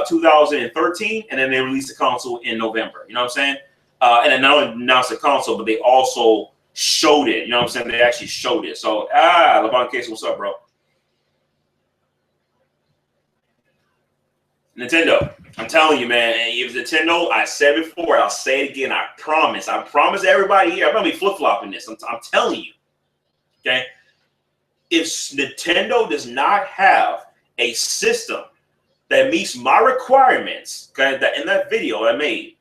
2013, and then they released the console in November. You know what I'm saying? And then not only announced the console, but they also showed it. You know what I'm saying? They actually showed it. So, LeBron Case, what's up, bro? Nintendo, I'm telling you, man. If Nintendo, I said before, I'll say it again. I promise everybody here. I'm gonna be flip flopping this. I'm telling you, okay. If Nintendo does not have a system that meets my requirements, okay, that in that video I made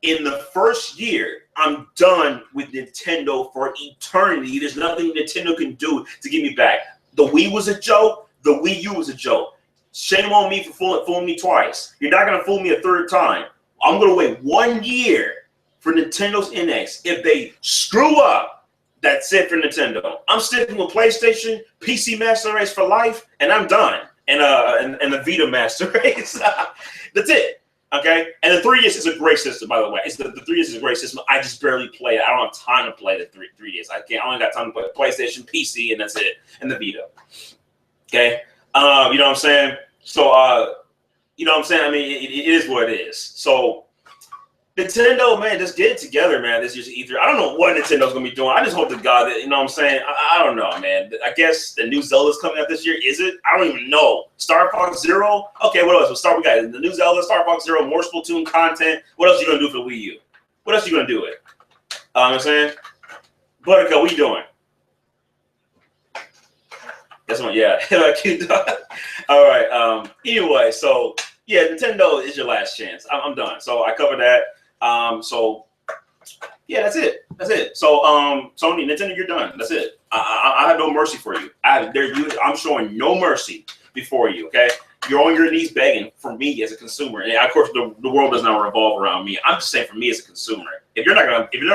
in the first year, I'm done with Nintendo for eternity. There's nothing Nintendo can do to get me back. The Wii was a joke. The Wii U was a joke. Shame on me for fooling me twice. You're not going to fool me a 3rd time. I'm going to wait 1 year for Nintendo's NX. If they screw up, that's it for Nintendo. I'm sticking with PlayStation, PC Master Race for life, and I'm done. And the Vita Master Race. That's it. Okay? And the 3DS is a great system, by the way. The 3DS is a great system. I just barely play it. I don't have time to play the 3DS. I only got time to play PlayStation, PC, and that's it. And the Vita. Okay? You know what I'm saying? So, you know what I'm saying? I mean, it is what it is. So, Nintendo, man, just get it together, man. This year's E3. I don't know what Nintendo's going to be doing. I just hope to God that, you know what I'm saying? I don't know, man. I guess the new Zelda's coming out this year. Is it? I don't even know. Star Fox Zero? Okay, what else? We got the new Zelda, Star Fox Zero, more Splatoon content. What else are you going to do for the Wii U? What else are you going to do with it? You know what I'm saying? Buttercup, what you doing? That's one, yeah. All right. Anyway, so yeah, Nintendo is your last chance. I'm done. So I covered that. So yeah, that's it. That's it. So Sony, Nintendo, you're done. That's it. I have no mercy for you. I'm showing no mercy before you. Okay, you're on your knees begging for me as a consumer, and of course the world does not revolve around me. I'm just saying for me as a consumer, if you're not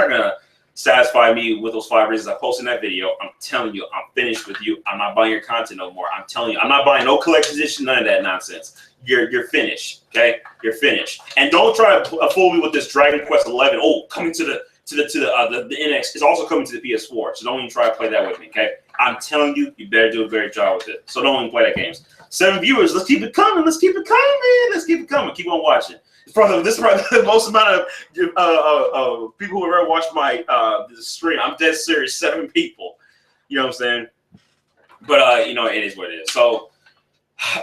gonna satisfy me with those 5 reasons I posted in that video, I'm telling you, I'm finished with you. I'm not buying your content no more. I'm telling you, I'm not buying no collector's edition, none of that nonsense. You're finished. Okay, you're finished. And don't try to fool me with this Dragon Quest 11. Oh, coming to the NX. It's also coming to the PS4. So don't even try to play that with me. Okay, I'm telling you, you better do a great job with it. So don't even play that games. 7 viewers. Let's keep it coming. Let's keep it coming. Let's keep it coming. Keep on watching. This is probably the most amount of people who have ever watched my stream. I'm dead serious. 7 people. You know what I'm saying? But you know, it is what it is. So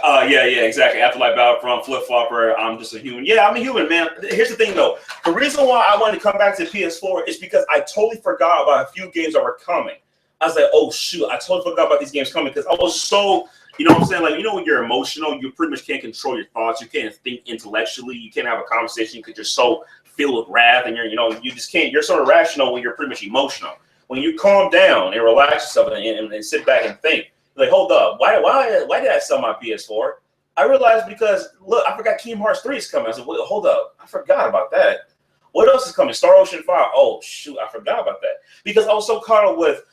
yeah, exactly. Afterlife Battlefront, Flip Flopper. I'm just a human. Yeah, I'm a human, man. Here's the thing, though. The reason why I wanted to come back to PS4 is because I totally forgot about a few games that were coming. I was like, oh shoot, I totally forgot about these games coming because I was so. You know what I'm saying? Like, you know, when you're emotional, you pretty much can't control your thoughts. You can't think intellectually. You can't have a conversation because you're so filled with wrath, and you just can't. You're sort of rational when you're pretty much emotional. When you calm down and relax yourself and sit back and think, like, hold up, why did I sell my PS4? I realized because look, I forgot Kingdom Hearts 3 is coming. I said, wait, hold up, I forgot about that. What else is coming? Star Ocean 5. Oh shoot, I forgot about that because I was so caught up with.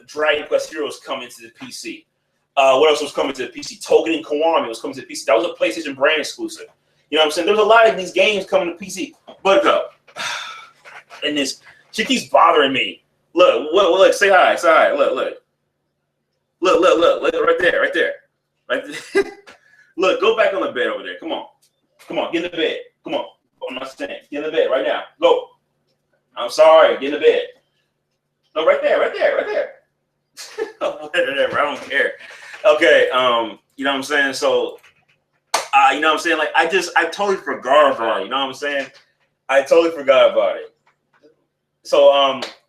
Dragon Quest Heroes coming to the PC. What else was coming to the PC? Token and Kiwami was coming to the PC. That was a PlayStation brand exclusive. You know what I'm saying? There's a lot of these games coming to PC. Buttercup. And this, she keeps bothering me. Look, say hi, Look, right there. Look, go back on the bed over there. Come on, get in the bed. Come on. I'm not saying, get in the bed right now. Go. I'm sorry, get in the bed. No, right there. Whatever, I don't care. Okay, you know what I'm saying? So, you know what I'm saying? Like, I totally forgot about it. You know what I'm saying? I totally forgot about it. So,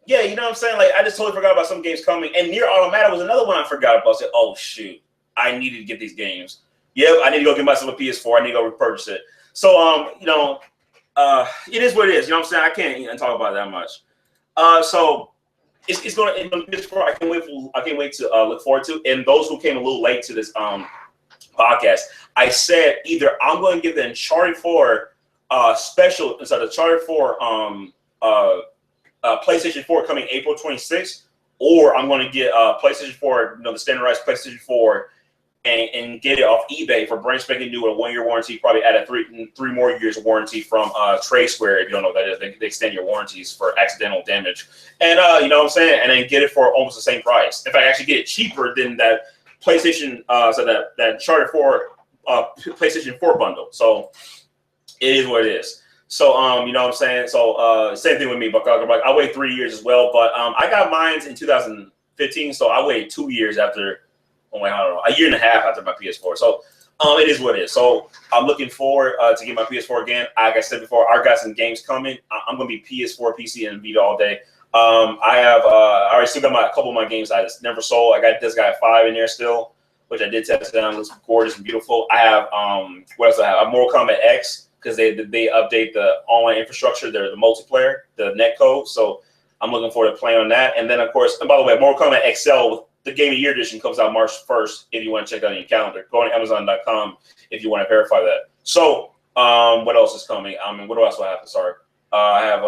yeah, you know what I'm saying? Like, I just totally forgot about some games coming. And Nier Automata was another one I forgot about. I said, oh, shoot, I needed to get these games. Yep, I need to go get myself a PS4. I need to go repurchase it. So, you know, it is what it is. You know what I'm saying? I can't even talk about it that much. So, it's going to end on PS4. I can't wait to look forward to. And those who came a little late to this podcast, I said either I'm going to give the Uncharted 4 special, instead of Uncharted 4 PlayStation 4 coming April 26th, or I'm going to get PlayStation 4, you know, the standardized PlayStation 4, and get it off eBay for brand spanking new with a 1-year warranty, probably add a three more years of warranty from Trade Square. If you don't know what that is, they extend your warranties for accidental damage. And you know what I'm saying? And then get it for almost the same price. In fact, actually get it cheaper than that PlayStation, so that Uncharted 4 PlayStation 4 bundle. So it is what it is. So you know what I'm saying? So same thing with me, but I waited 3 years as well. But I got mine in 2015, so I waited 2 years after. Oh, wait, I don't know, a year and a half after my PS4. So it is what it is. So I'm looking forward to get my PS4 again. Like I said before, I got some games coming. I'm going to be PS4, PC, and Vita all day. I already still got a couple of my games I just never sold. I got this guy 5 in there still, which I did test down. It looks gorgeous and beautiful. I have, what else do I have? I have Mortal Kombat X, because they update the online infrastructure, the multiplayer, the netcode. So I'm looking forward to playing on that. And then, of course, and by the way, Mortal Kombat XL with the Game of the Year edition comes out March 1st. If you want to check out your calendar, go on Amazon.com if you want to verify that. So, what else is coming? I mean, what else do I have? Sorry, I have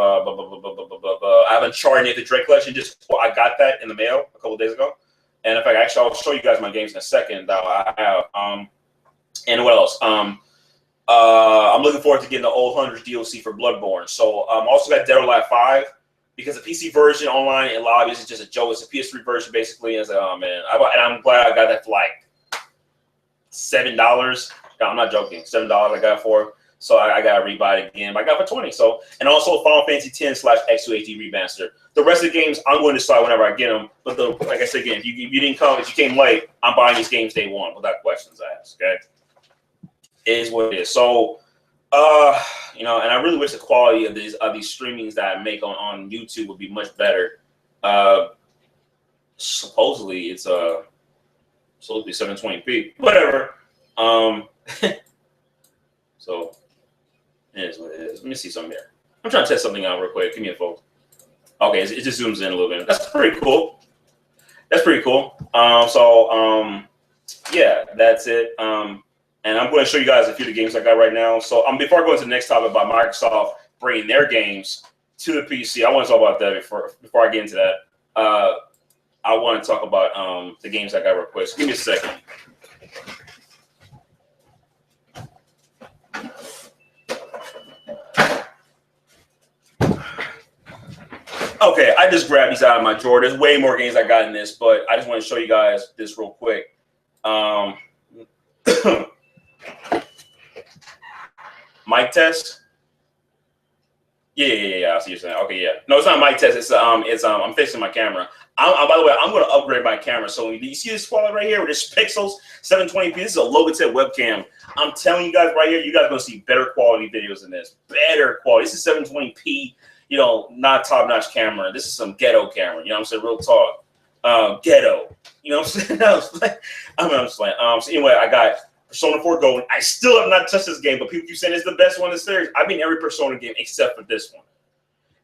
Uncharted Nathan Drake collection. I got that in the mail a couple of days ago, and in fact, actually, I'll show you guys my games in a second that I have. And what else? I'm looking forward to getting the Old Hunters DLC for Bloodborne. So, also got Dead or Alive 5. Because the PC version online and lobbies is just a joke. It's a PS3 version basically. And it's like, oh man, and I'm glad I got that for like $7. No, I'm not joking. $7 I got it for. So I got to rebuy it again. But I got it for 20. So, and also Final Fantasy X/X2 HD remaster. The rest of the games I'm going to decide whenever I get them. But like I said again, if you didn't come, if you came late, I'm buying these games day one without questions asked. Okay, it is what it is. So. You know, and I really wish the quality of these streamings that I make on YouTube would be much better. Supposedly it's supposed to be 720p, whatever. So it is what it is. Let me see something here. I'm trying to test something out real quick. Give me a phone. Okay, it just zooms in a little bit. That's pretty cool. That's pretty cool. Yeah, that's it. And I'm going to show you guys a few of the games I got right now. So before I go into the next topic about Microsoft bringing their games to the PC, I want to talk about that before I get into that. I want to talk about the games I got real quick. So give me a second. Okay, I just grabbed these out of my drawer. There's way more games I got in this, but I just want to show you guys this real quick. Mic test. Yeah. I see what you're saying. Okay, yeah. No, it's not mic test. It's I'm fixing my camera. By the way, I'm going to upgrade my camera. So you see this quality right here with this Pixels 720p? This is a Logitech webcam. I'm telling you guys right here, you guys are going to see better quality videos than this. Better quality. This is 720p. You know, not top-notch camera. This is some ghetto camera. You know what I'm saying? Real talk. Ghetto. You know what I'm saying? I'm just playing. So anyway, I got Persona 4 Golden. I still have not touched this game, but people keep saying it's the best one in the series. I've been every Persona game except for this one.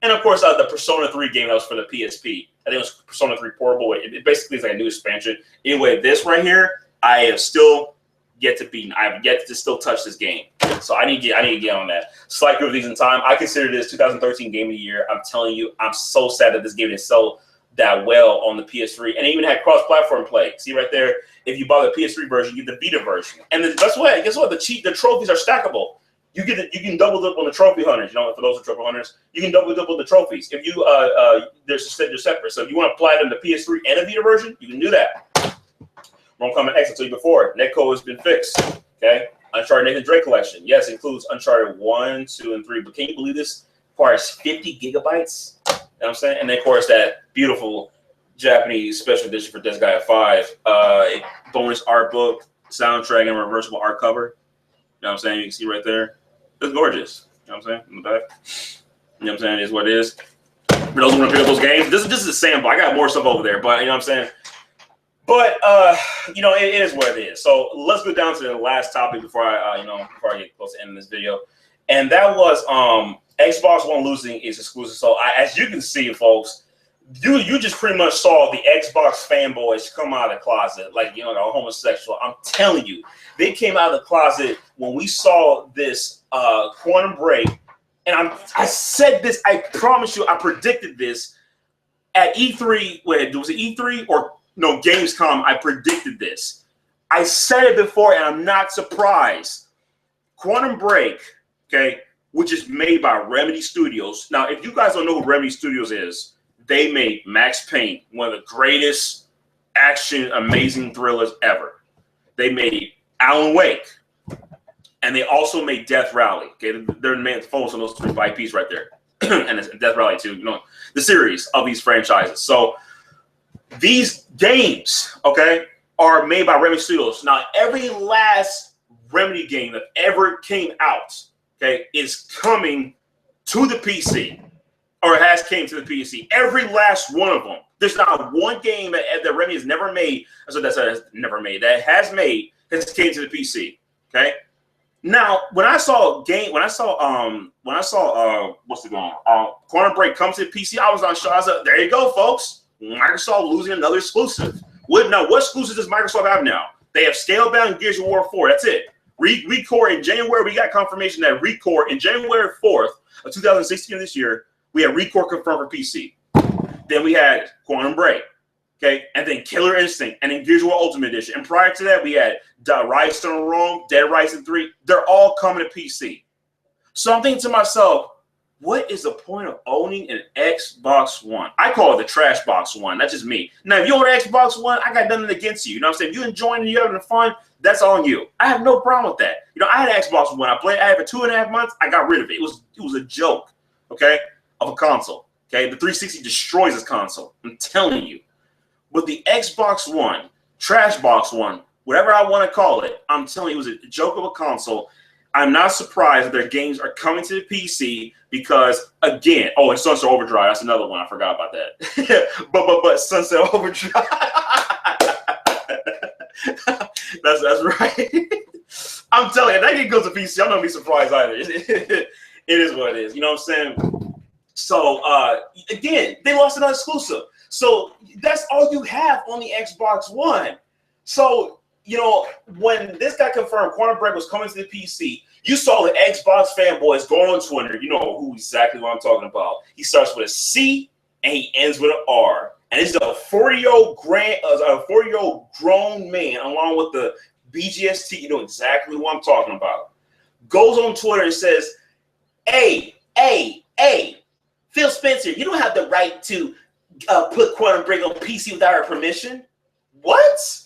And of course, the Persona 3 game that was for the PSP. I think it was Persona 3 Portable. It basically is like a new expansion. Anyway, this right here, I have still yet to beat. I have yet to still touch this game. So I need to get on that. Slight reviews in time. I consider this 2013 Game of the Year. I'm telling you, I'm so sad that this game didn't sell that well on the PS3, and it even had cross-platform play. See right there, if you buy the PS3 version, you get the Vita version. And guess what? The trophies are stackable. You can double up on the trophy hunters. You know, for those who are trophy hunters, you can double the trophies. If you they're separate. So if you want to platinum the PS3 and a Vita version, you can do that. Wrong comment X. I told you before, netcode has been fixed. Okay. Uncharted Nathan Drake collection. Yes, it includes Uncharted 1, 2, and 3. But can you believe this requires 50 gigabytes? You know what I'm saying? And then, of course, that beautiful Japanese special edition for Disgaea 5. Bonus art book, soundtrack, and reversible art cover. You know what I'm saying? You can see right there. It's gorgeous. You know what I'm saying? In the back. You know what I'm saying? It is what it is. For those who want to pick up those games, this is a sample. I got more stuff over there, but you know what I'm saying? But you know, it is what it is. So let's go down to the last topic before I get close to ending this video, and that was Xbox One losing its exclusive. So as you can see, folks, you just pretty much saw the Xbox fanboys come out of the closet, like, you know, the homosexual. I'm telling you, they came out of the closet when we saw this Quantum Break, and I said this. I promise you, I predicted this at E3. Wait, was it E3 or? No, Gamescom, I predicted this. I said it before, and I'm not surprised. Quantum Break, okay, which is made by Remedy Studios. Now, if you guys don't know who Remedy Studios is, they made Max Payne, one of the greatest action, amazing thrillers ever. They made Alan Wake, and they also made Death Rally. Okay, they're the main focus on those three IPs right there, and it's Death Rally too. You know, the series of these franchises. So these games, okay, are made by Remedy Studios. Now, every last Remedy game that ever came out, okay, is coming to the PC, or has came to the PC. Every last one of them. There's not one game that Remedy has never made. So that has came to the PC. Okay. Now, when I saw what's the game? Quantum Break comes to the PC, I was on show. I was like, there you go, folks. Microsoft losing another exclusive. What exclusives does Microsoft have now? They have Scalebound and Gears of War 4. That's it. Recore in January, we got confirmation that Recore in January 4th of 2016 this year, we had Recore confirmed for PC. Then we had Quantum Break, okay, and then Killer Instinct, and then Gears of War Ultimate Edition. And prior to that, we had Rise to Rome, Dead Rising 3. They're all coming to PC. So I'm thinking to myself, what is the point of owning an Xbox One? I call it the trash box one. That's just me. Now, if you own an Xbox One, I got nothing against you. You know what I'm saying? If you're enjoying it, you're having fun, that's on you. I have no problem with that. You know, I had an Xbox One. I had it for 2.5 months. I got rid of it. It was a joke, okay, of a console. Okay, the 360 destroys this console. I'm telling you. But the Xbox One, trash box one, whatever I want to call it, I'm telling you, it was a joke of a console. I'm not surprised that their games are coming to the PC because, again, and Sunset Overdrive, that's another one. I forgot about that. but Sunset Overdrive. that's right. I'm telling you, that game goes to PC. I'm not gonna be surprised either. It is what it is. You know what I'm saying? So again, they lost another exclusive. So that's all you have on the Xbox One. So you know when this got confirmed, Quantum Break was coming to the PC. You saw the Xbox fanboys going on Twitter. You know who exactly what I'm talking about. He starts with a C and he ends with an R. And this is a 40-year-old grown man, along with the BGST. You know exactly what I'm talking about. Goes on Twitter and says, "Hey, Phil Spencer, you don't have the right to put Quantum Break on PC without our permission." What?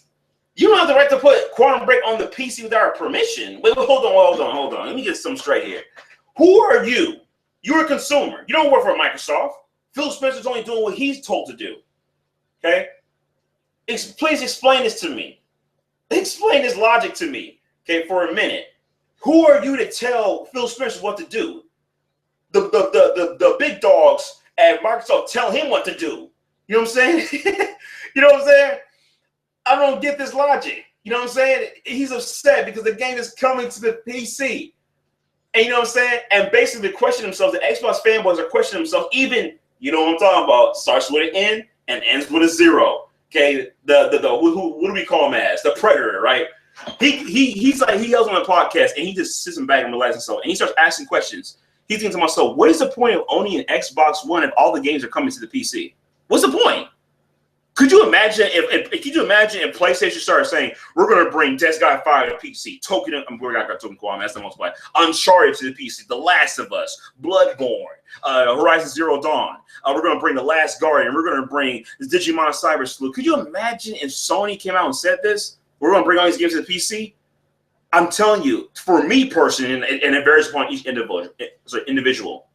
You don't have the right to put Quantum Break on the PC without our permission? Wait, hold on. Let me get some straight here. Who are you? You're a consumer. You don't work for Microsoft. Phil Spencer's only doing what he's told to do. Okay? Please explain this to me. Explain this logic to me, okay, for a minute. Who are you to tell Phil Spencer what to do? The big dogs at Microsoft tell him what to do. You know what I'm saying? You know what I'm saying? I don't get this logic. You know what I'm saying? He's upset because the game is coming to the PC. And you know what I'm saying? And basically question themselves, the Xbox fanboys are questioning themselves, even, you know what I'm talking about, starts with an N and ends with a 0. Okay, who do we call him as? The Predator, right? He's like, he yells on a podcast and he just sits back and relaxes himself and he starts asking questions. He's thinking to myself, what is the point of owning an Xbox One if all the games are coming to the PC? What's the point? Could you imagine if PlayStation started saying, we're going to bring Death Guy 5 to PC, we're not going to Kwame, that's the most play, Uncharted to the PC, The Last of Us, Bloodborne, Horizon Zero Dawn, we're going to bring The Last Guardian, we're going to bring Digimon Cyber Sleuth. Could you imagine if Sony came out and said this? We're going to bring all these games to the PC? I'm telling you, for me personally, and it varies upon each individual.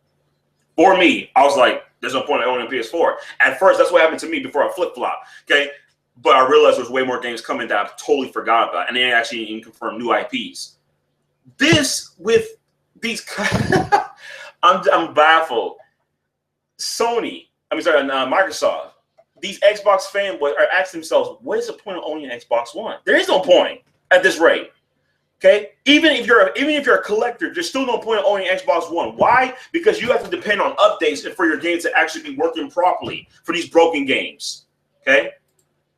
For me, I was like, there's no point in owning a PS4. At first, that's what happened to me before I flip-flop, okay? But I realized there's way more games coming that I totally forgot about, and they actually even confirmed new IPs. This, with these, I'm baffled. Microsoft, these Xbox fanboys are asking themselves, what is the point of owning an Xbox One? There is no point at this rate. Okay, even if you're a collector, there's still no point in owning Xbox One. Why? Because you have to depend on updates for your games to actually be working properly for these broken games. Okay,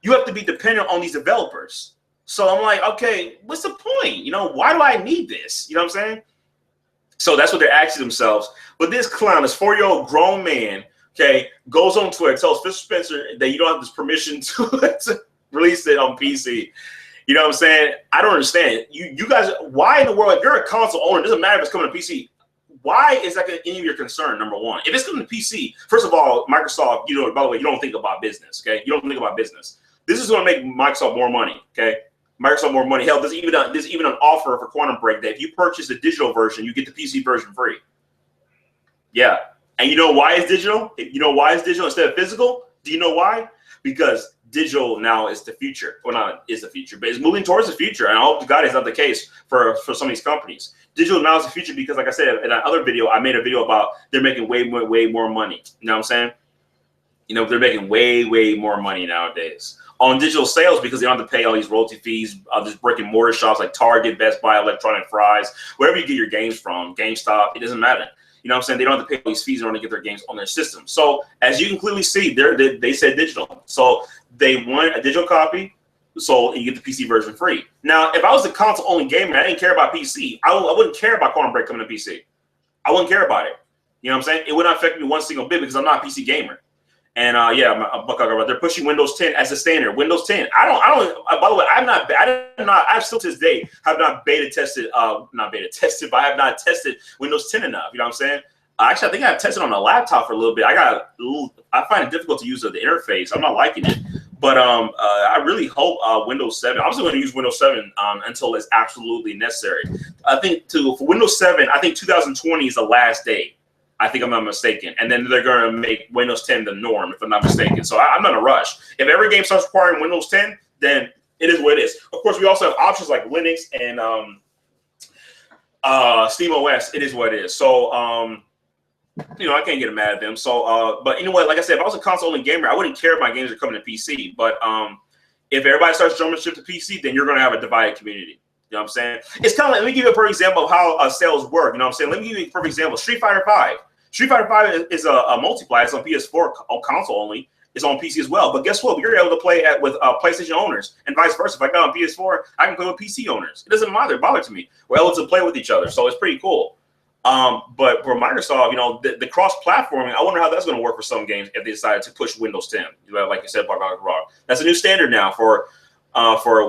you have to be dependent on these developers. So I'm like, okay, what's the point? You know, why do I need this? You know what I'm saying? So that's what they're asking themselves. But this clown, this 4-year-old grown man, okay, goes on Twitter, tells Phil Spencer that you don't have this permission to release it on PC. You know what I'm saying? I don't understand. You guys, why in the world, if you're a console owner, it doesn't matter if it's coming to PC, why is that any of your concern, number one? If it's coming to PC, first of all, Microsoft, you know, by the way, you don't think about business, okay? You don't think about business. This is going to make Microsoft more money, okay? Microsoft more money. Hell, there's even an offer for Quantum Break that if you purchase the digital version, you get the PC version free. Yeah. And you know why it's digital? You know why it's digital instead of physical? Do you know why? Because digital now is the future. Well, not is the future, but it's moving towards the future. And I hope to God it's not the case for some of these companies. Digital now is the future because, like I said in that other video, I made a video about they're making way more money. You know what I'm saying? You know, they're making way more money nowadays on digital sales because they don't have to pay all these royalty fees. Just brick and mortar shops like Target, Best Buy, Electronic Fries, wherever you get your games from, GameStop, it doesn't matter. You know what I'm saying? They don't have to pay all these fees in order to get their games on their system. So as you can clearly see, they said digital. So they want a digital copy, so you get the PC version free. Now, if I was a console-only gamer, I didn't care about PC. I wouldn't care about Quantum Break coming to PC. I wouldn't care about it. You know what I'm saying? It would not affect me one single bit because I'm not a PC gamer. And they're pushing Windows 10 as a standard. Windows 10. I don't. By the way, I still to this day have not but I have not tested Windows 10 enough. You know what I'm saying? Actually, I think I've tested on a laptop for a little bit. I find it difficult to use the interface. I'm not liking it. But I really hope Windows 7. I'm still going to use Windows 7 until it's absolutely necessary. I think for Windows 7, I think 2020 is the last day. I think I'm not mistaken. And then they're going to make Windows 10 the norm, if I'm not mistaken. So I'm not in a rush. If every game starts requiring Windows 10, then it is what it is. Of course, we also have options like Linux and Steam OS. It is what it is. So, you know, I can't get mad at them. So, but anyway, like I said, if I was a console-only gamer, I wouldn't care if my games are coming to PC. But if everybody starts jumping ship to PC, then you're going to have a divided community. You know what I'm saying? It's kind of like, let me give you a perfect example of how sales work. You know what I'm saying? Let me give you a perfect example. Street Fighter 5. Street Fighter 5 is a multiplayer. It's on PS4 on console only. It's on PC as well. But guess what? You're able to play with PlayStation owners and vice versa. If I got on PS4, I can play with PC owners. It doesn't bother to me. We're able to play with each other. So it's pretty cool. But for Microsoft, you know, the cross-platforming, I wonder how that's going to work for some games if they decide to push Windows 10. You know, like you said, that's a new standard now for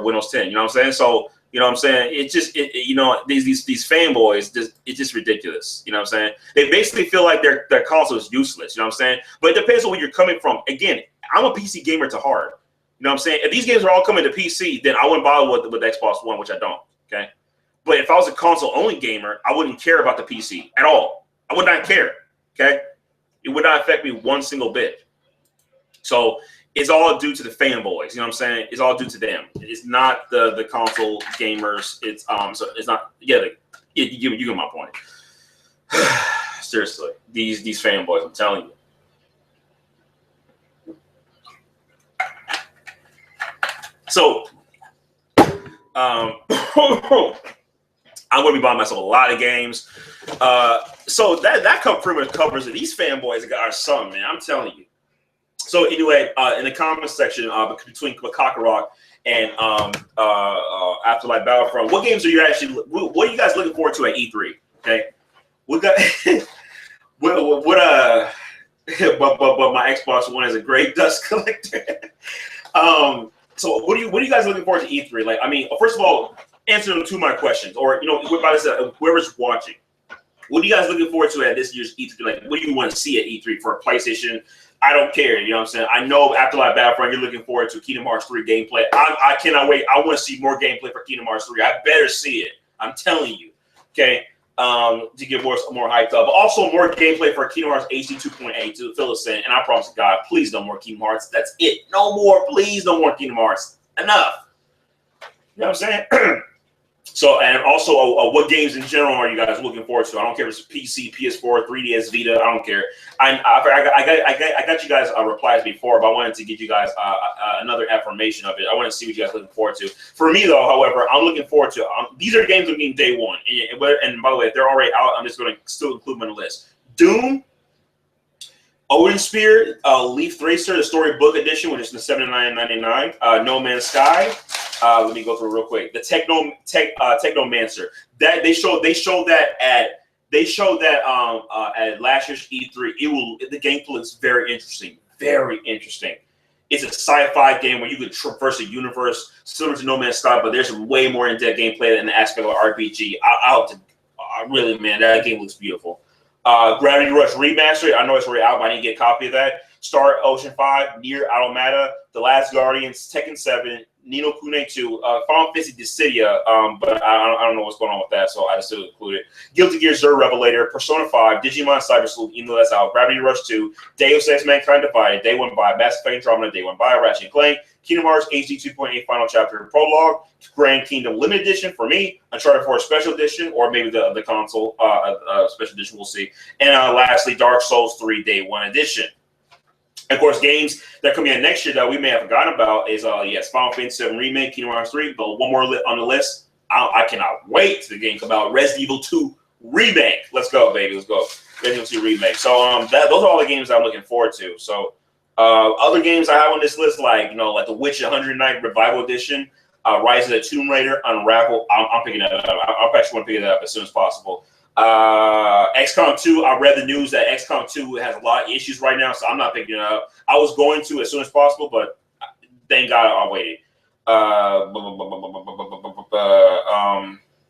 Windows 10. You know what I'm saying? So, you know what I'm saying? It just, you know, these fanboys, it's just ridiculous. You know what I'm saying? They basically feel like their console is useless. You know what I'm saying? But it depends on where you're coming from. Again, I'm a PC gamer to heart. You know what I'm saying? If these games are all coming to PC, then I wouldn't bother with Xbox One, which I don't. Okay. But if I was a console-only gamer, I wouldn't care about the PC at all. I would not care. Okay. It would not affect me one single bit. So it's all due to the fanboys. You know what I'm saying? It's all due to them. It's not the console gamers. It's so it's not. Yeah, you get my point. Seriously, these fanboys. I'm telling you. So, I'm going to be buying myself a lot of games. So that pretty much covers it. These fanboys are something, man. I'm telling you. So anyway, in the comments section between Kakarot and Afterlife Battlefront, what games are you actually? What are you guys looking forward to at E3? Okay, we got but my Xbox One is a great dust collector. So what are you guys looking forward to E3? Like, I mean, first of all, answer them to my questions, or you know, whoever's watching. What are you guys looking forward to at this year's E3? Like, what do you want to see at E3 for a PlayStation? I don't care. You know what I'm saying? I know Afterlife Battlefront, you're looking forward to Kingdom Hearts 3 gameplay. I cannot wait. I want to see more gameplay for Kingdom Hearts 3. I better see it. I'm telling you. Okay. To get more hyped up. But also more gameplay for Kingdom Hearts HD 2.8 to fill us in. And I promise God, please no more Kingdom Hearts. That's it. No more. Please no more Kingdom Hearts. Enough. You know what I'm saying? So, and also, what games in general are you guys looking forward to? I don't care if it's PC, PS4, 3DS, Vita. I don't care. I got you guys replies before, but I wanted to give you guys another affirmation of it. I want to see what you guys are looking forward to. For me, though, however, I'm looking forward to these are games that mean day one. And by the way, if they're already out, I'm just going to still include them on the list. Doom, Odin Spear, Leaf Thracer, the Storybook Edition, which is the $79.99. No Man's Sky. Let me go through real quick. The Technomancer. That they showed that at last year's E3. The gameplay looks very interesting. Very interesting. It's a sci-fi game where you could traverse a universe similar to No Man's Sky, but there's some way more in-depth gameplay in the aspect of RPG. Really, man, that game looks beautiful. Gravity Rush Remastered. I know it's already out, but I need to get a copy of that. Star Ocean 5, Nier Automata, The Last Guardians, Tekken 7, Ni no Kuni 2, Final Fantasy Dissidia, but I don't know what's going on with that, so I just still include it. Guilty Gear Xrd Revelator, Persona 5, Digimon Cyber Sleuth, even though that's out, Gravity Rush 2, Deus Ex Mankind Divided, Day 1 by Mass Effect Andromeda, Day 1 by Ratchet & Clank, Kingdom Hearts HD 2.8 Final Chapter and Prologue, Grand Kingdom Limited Edition for me, Uncharted 4 Special Edition, or maybe the console Special Edition, we'll see. And lastly, Dark Souls 3 Day 1 Edition. Of course, games that are coming in next year that we may have forgotten about is, yes, Final Fantasy VII Remake, Kingdom Hearts 3, but one more on the list. I cannot wait till the game come out. Resident Evil 2 Remake. Let's go, baby. Let's go. Resident Evil 2 Remake. So those are all the games I'm looking forward to. So other games I have on this list, like The Witcher 100 Night Revival Edition, Rise of the Tomb Raider, Unravel. I'm picking that up. I actually want to pick it up as soon as possible. XCOM 2, I read the news that XCOM 2 has a lot of issues right now, so I'm not picking it up. I was going to as soon as possible, but thank God I waited.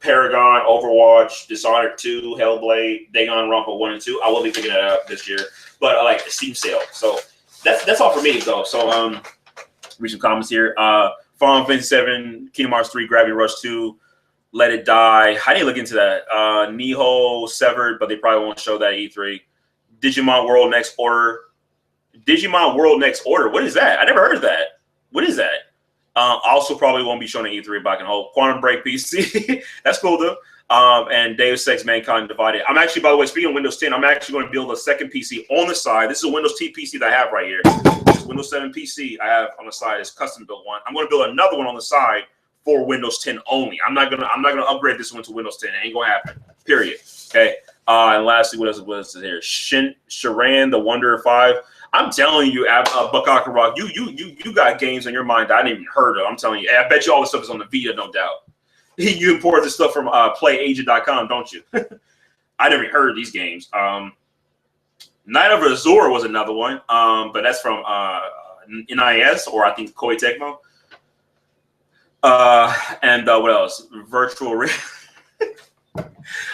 Paragon, Overwatch, Dishonored 2, Hellblade, Danganronpa 1 and 2. I will be picking that up this year, but I like the Steam sale. So that's all for me, though. So read some comments here. Final Fantasy 7, Kingdom Hearts 3, Gravity Rush 2. Let It Die. I didn't look into that. Nihon Severed, but they probably won't show that E3. Digimon World Next Order. Digimon World Next Order. What is that? I never heard of that. What is that? Also probably won't be shown at E3, but I can hope. Quantum Break PC. That's cool, though. And Deus Ex Mankind Divided. I'm actually, by the way, speaking of Windows 10, I'm actually going to build a second PC on the side. This is a Windows 10 PC that I have right here. This Windows 7 PC I have on the side. It's a custom built one. I'm going to build another one on the side for Windows 10 only. I'm not gonna upgrade this one to Windows 10. It ain't gonna happen. Period. Okay. And lastly, what else was here? Sharan the Wonder 5. I'm telling you, Bakaka Rock, you got games on your mind that I didn't even heard of. I'm telling you. I bet you all this stuff is on the Vita, no doubt. You import this stuff from playagent.com, don't you? I never heard of these games. Night of Azure was another one, but that's from NIS, or I think Koei Tecmo. And what else? Virtual reality.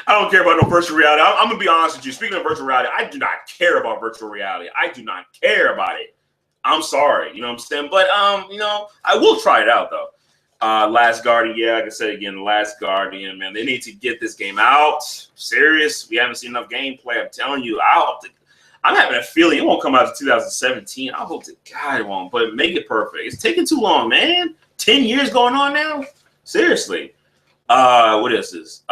I don't care about no virtual reality. I'm gonna be honest with you. Speaking of virtual reality, I do not care about virtual reality. I do not care about it. I'm sorry, you know what I'm saying? But you know, I will try it out though. Last Guardian, yeah, like I said again, Last Guardian, man, they need to get this game out. Serious, we haven't seen enough gameplay. I'm telling you, I'm having a feeling it won't come out in 2017. I hope to God it won't, but make it perfect. It's taking too long, man. 10 years going on now. Seriously. What is this?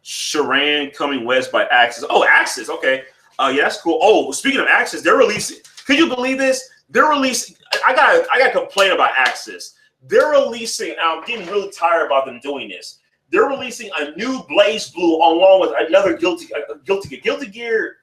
Sharan Coming West by Axis. Oh, Axis. Okay. Yeah, that's cool. Oh, speaking of Axis, they're releasing. Could you believe this? They're releasing. I got to complain about Axis. They're releasing. I'm getting really tired about them doing this. They're releasing a new Blaze Blue along with another Guilty Gear.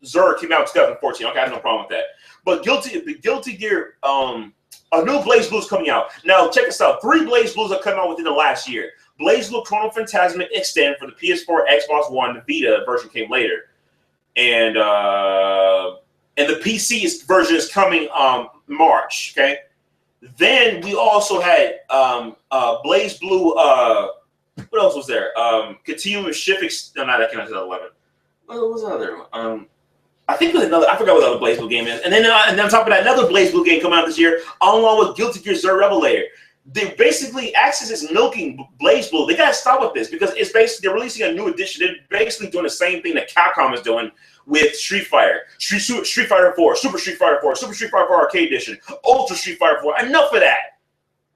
Zerg came out in 2014. Okay, I have no problem with that. But Guilty Gear, a new Blaze Blue is coming out. Now, check this out. 3 Blaze Blues are coming out within the last year. Blaze Blue Chrono Phantasmic Extend for the PS4, Xbox One, the Vita version came later. And the PC version is coming March, okay? Then we also had Blaze Blue, what else was there? Continuous Shift, no, not that kind of 11. What was the other one? I think there's another. I forgot what the other Blaze Blue game is. And then on top of that, another Blaze Blue game coming out this year, along with Guilty Gear Zerg Revelator. They basically Axis is milking Blaze Blue. They gotta stop with this because it's basically they're releasing a new edition. They're basically doing the same thing that Capcom is doing with Street Fighter, Street Fighter 4, Super Street Fighter 4, Super Street Fighter 4 Arcade Edition, Ultra Street Fighter 4. Enough of that.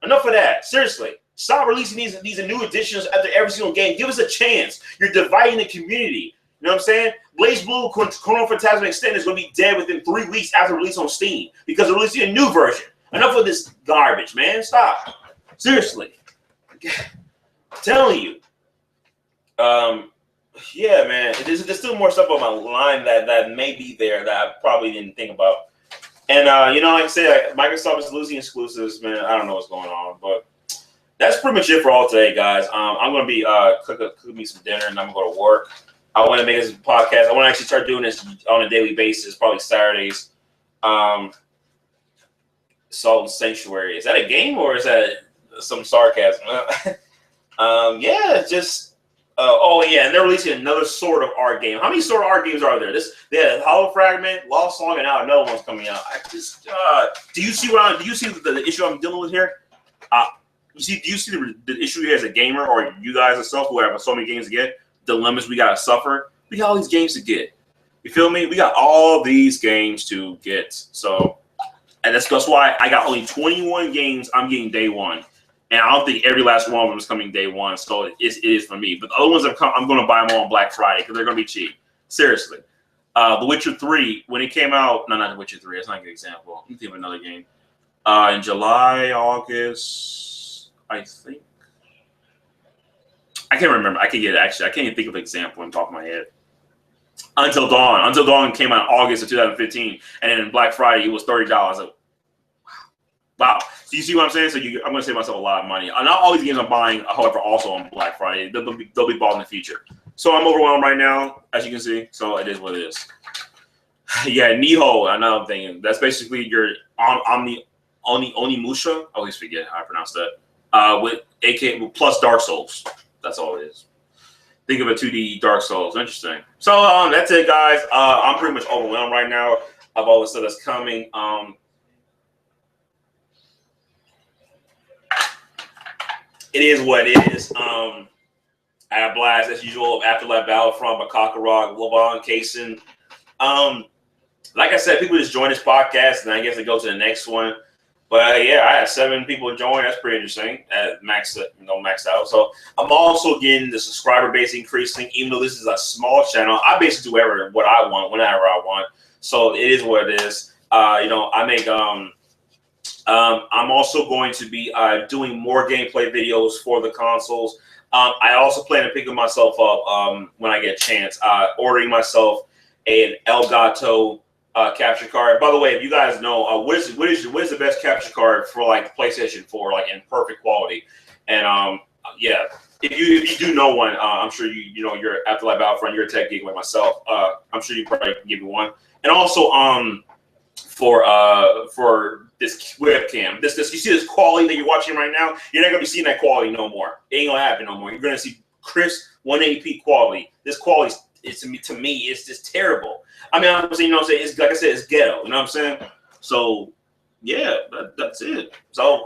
Enough of that. Seriously. Stop releasing these new editions after every single game. Give us a chance. You're dividing the community. You know what I'm saying? Blaze Blue Chrono Phantasm Extended is going to be dead within 3 weeks after release on Steam because they're releasing a new version. Enough of this garbage, man. Stop. Seriously. I'm telling you. Yeah, man. There's still more stuff on my line that may be there that I probably didn't think about. And, you know, like I said, Microsoft is losing exclusives, man. I don't know what's going on, but that's pretty much it for all today, guys. I'm going to be cooking me some dinner, and I'm going to go to work. I want to make this podcast. I want to actually start doing this on a daily basis, probably Saturdays. Salt and Sanctuary. Is that a game or is that some sarcasm? Yeah, just oh yeah, and they're releasing another Sword of Art game. How many Sword of Art games are there? They had Hollow Fragment, Lost Song, and now another one's coming out. I just do you see the issue I'm dealing with here? Do you see the issue here as a gamer, or you guys yourself who have so many games to get? Dilemmas we gotta suffer. We got all these games to get. You feel me? We got all these games to get. So, and that's why I got only 21 games I'm getting day one. And I don't think every last one of them is coming day one. So it is for me. But the other ones I'm going to buy them all on Black Friday because they're going to be cheap. Seriously. The Witcher 3, when it came out, no, not The Witcher 3. That's not a good example. Let me think of another game. In July, August, I think. I can't remember. I can't even think of an example on top of my head. Until Dawn. Until Dawn came out in August of 2015. And then Black Friday, it was $30. Like, wow. So you see what I'm saying? So I'm going to save myself a lot of money. Not all these games I'm buying, however, also on Black Friday. They'll be bought in the future. So I'm overwhelmed right now, as you can see. So it is what it is. Yeah, Niho, another thing. That's basically your Onimusha. I always forget how I pronounce that. With AK plus Dark Souls. That's all it is. Think of a 2D Dark Souls. Interesting. So that's it, guys. I'm pretty much overwhelmed right now of all the stuff that's coming. It is what it is. I had a blast as usual. Afterlife Battlefront by Kakarot, Lobon, Kaysen. Like I said, people just join this podcast, and I guess they go to the next one. But yeah, I had 7 people join. That's pretty interesting. Maxed out. So I'm also getting the subscriber base increasing, even though this is a small channel. I basically do what I want, whenever I want. So it is what it is. You know, I make I'm also going to be doing more gameplay videos for the consoles. I also plan to pick myself up when I get a chance, ordering myself an Elgato capture card. By the way, if you guys know, what is the best capture card for like PlayStation 4, like in perfect quality? And yeah, if you do know one, I'm sure you know you're Afterlife Battlefront, you're a tech geek like myself. I'm sure you probably can give me one. And also for this webcam, this you see this quality that you're watching right now, you're not gonna be seeing that quality no more. It ain't gonna happen no more. You're gonna see crisp 180p quality. This quality is to me it's just terrible. I mean, I'm saying, you know what I'm saying? It's like I said, it's ghetto. You know what I'm saying? So yeah, that's it. So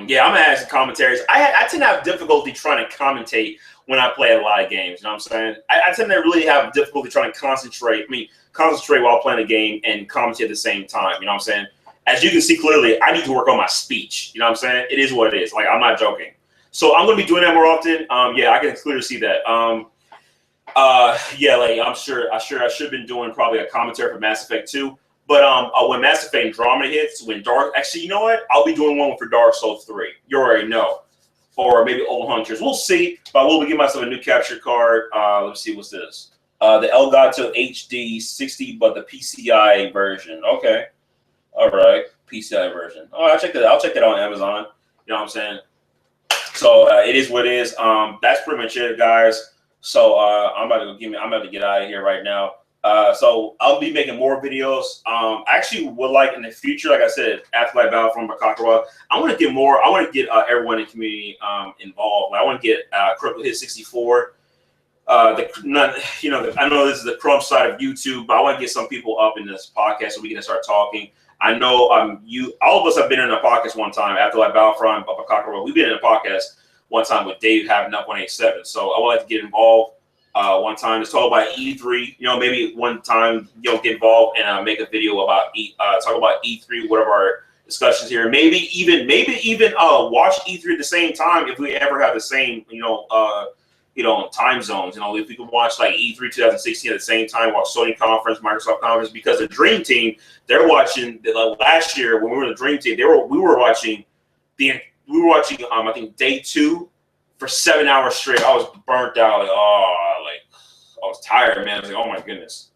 yeah, I'm gonna add some commentaries. I tend to have difficulty trying to commentate when I play a lot of games. You know what I'm saying? I tend to really have difficulty trying to concentrate. Concentrate while playing a game and commentate at the same time. You know what I'm saying? As you can see clearly, I need to work on my speech. You know what I'm saying? It is what it is. Like, I'm not joking. So I'm gonna be doing that more often. Yeah, I can clearly see that. Yeah, like I should have been doing probably a commentary for Mass Effect 2. But when Mass Effect Andromeda hits, actually, you know what? I'll be doing one for Dark Souls 3. You already know. Or maybe Old Hunters. We'll see. But I will be giving myself a new capture card. Let's see, what's this? The Elgato HD 60, but the PCI version. Okay. All right. PCI version. Oh, I'll check that out on Amazon. You know what I'm saying? So it is what it is. That's pretty much it, guys. So I'm about to get out of here right now. So I'll be making more videos. I actually would like in the future, like I said, Afterlife Battlefront by Kakarot, I want to get everyone in the community involved. I want to get Critical Hit 64. I know this is the crumb side of YouTube, but I want to get some people up in this podcast so we can start talking. I know all of us have been in a podcast one time, Afterlife Battlefront by Kakarot. We've been in a podcast one time with Dave having up 187. So I would like to get involved. One time, it's talk about E3. You know, maybe one time get involved and make a video about talk about E3. Whatever our discussions here. Maybe even watch E3 at the same time if we ever have the same time zones. You know, if we can watch like E3 2016 at the same time, watch Sony conference, Microsoft conference, because the Dream Team they're watching last year when we were the Dream Team. We were watching I think day 2 for 7 hours straight. I was burnt out. I was tired, man. I was like, oh my goodness.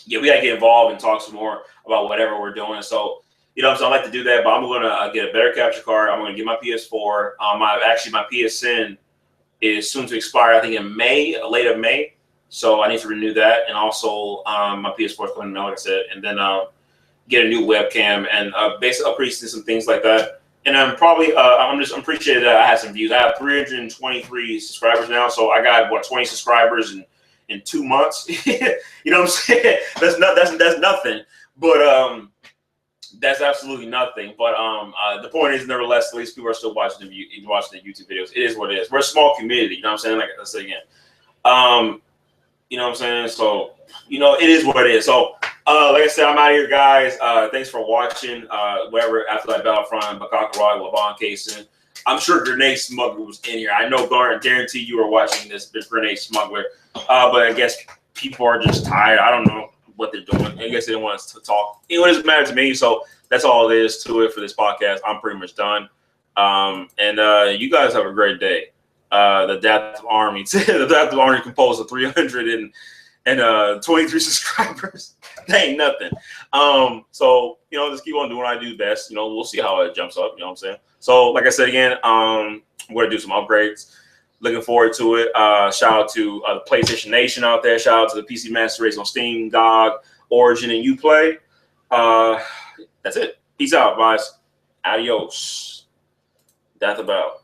Yeah, we gotta get involved and talk some more about whatever we're doing. So, so I like to do that, but I'm gonna get a better capture card. I'm gonna get my PS4. My PSN is soon to expire. I think in May, late of May. So I need to renew that, and also my PS4 is coming out, like I said, and then get a new webcam and basically upgrade some things like that. And I'm probably I'm appreciated that I had some views. I have 323 subscribers now, so I got 20 subscribers in 2 months. You know what I'm saying? That's nothing. But that's absolutely nothing. But the point is, nevertheless, at least people are still watching the YouTube videos. It is what it is. We're a small community. You know what I'm saying? Like I said again. You know what I'm saying? So it is what it is. So like I said, I'm out of here, guys. Thanks for watching. Whatever Afterlife Battlefront, Bakakaroi, Levon Kaysen. I'm sure Grenade Smuggler was in here. I know, guarantee you were watching this Grenade Smuggler. But I guess people are just tired. I don't know what they're doing. I guess they don't want us to talk. It doesn't matter to me. So that's all it is to it for this podcast. I'm pretty much done. And you guys have a great day. The Dathip Army, the Dathip Army composed of 323 subscribers. That ain't nothing. So just keep on doing what I do best. We'll see how it jumps up. You know what I'm saying? So, like I said again, we're gonna do some upgrades. Looking forward to it. Shout out to the PlayStation Nation out there. Shout out to the PC Master Race on Steam, GOG, Origin, and Uplay. That's it. Peace out, guys. Adios. That's about.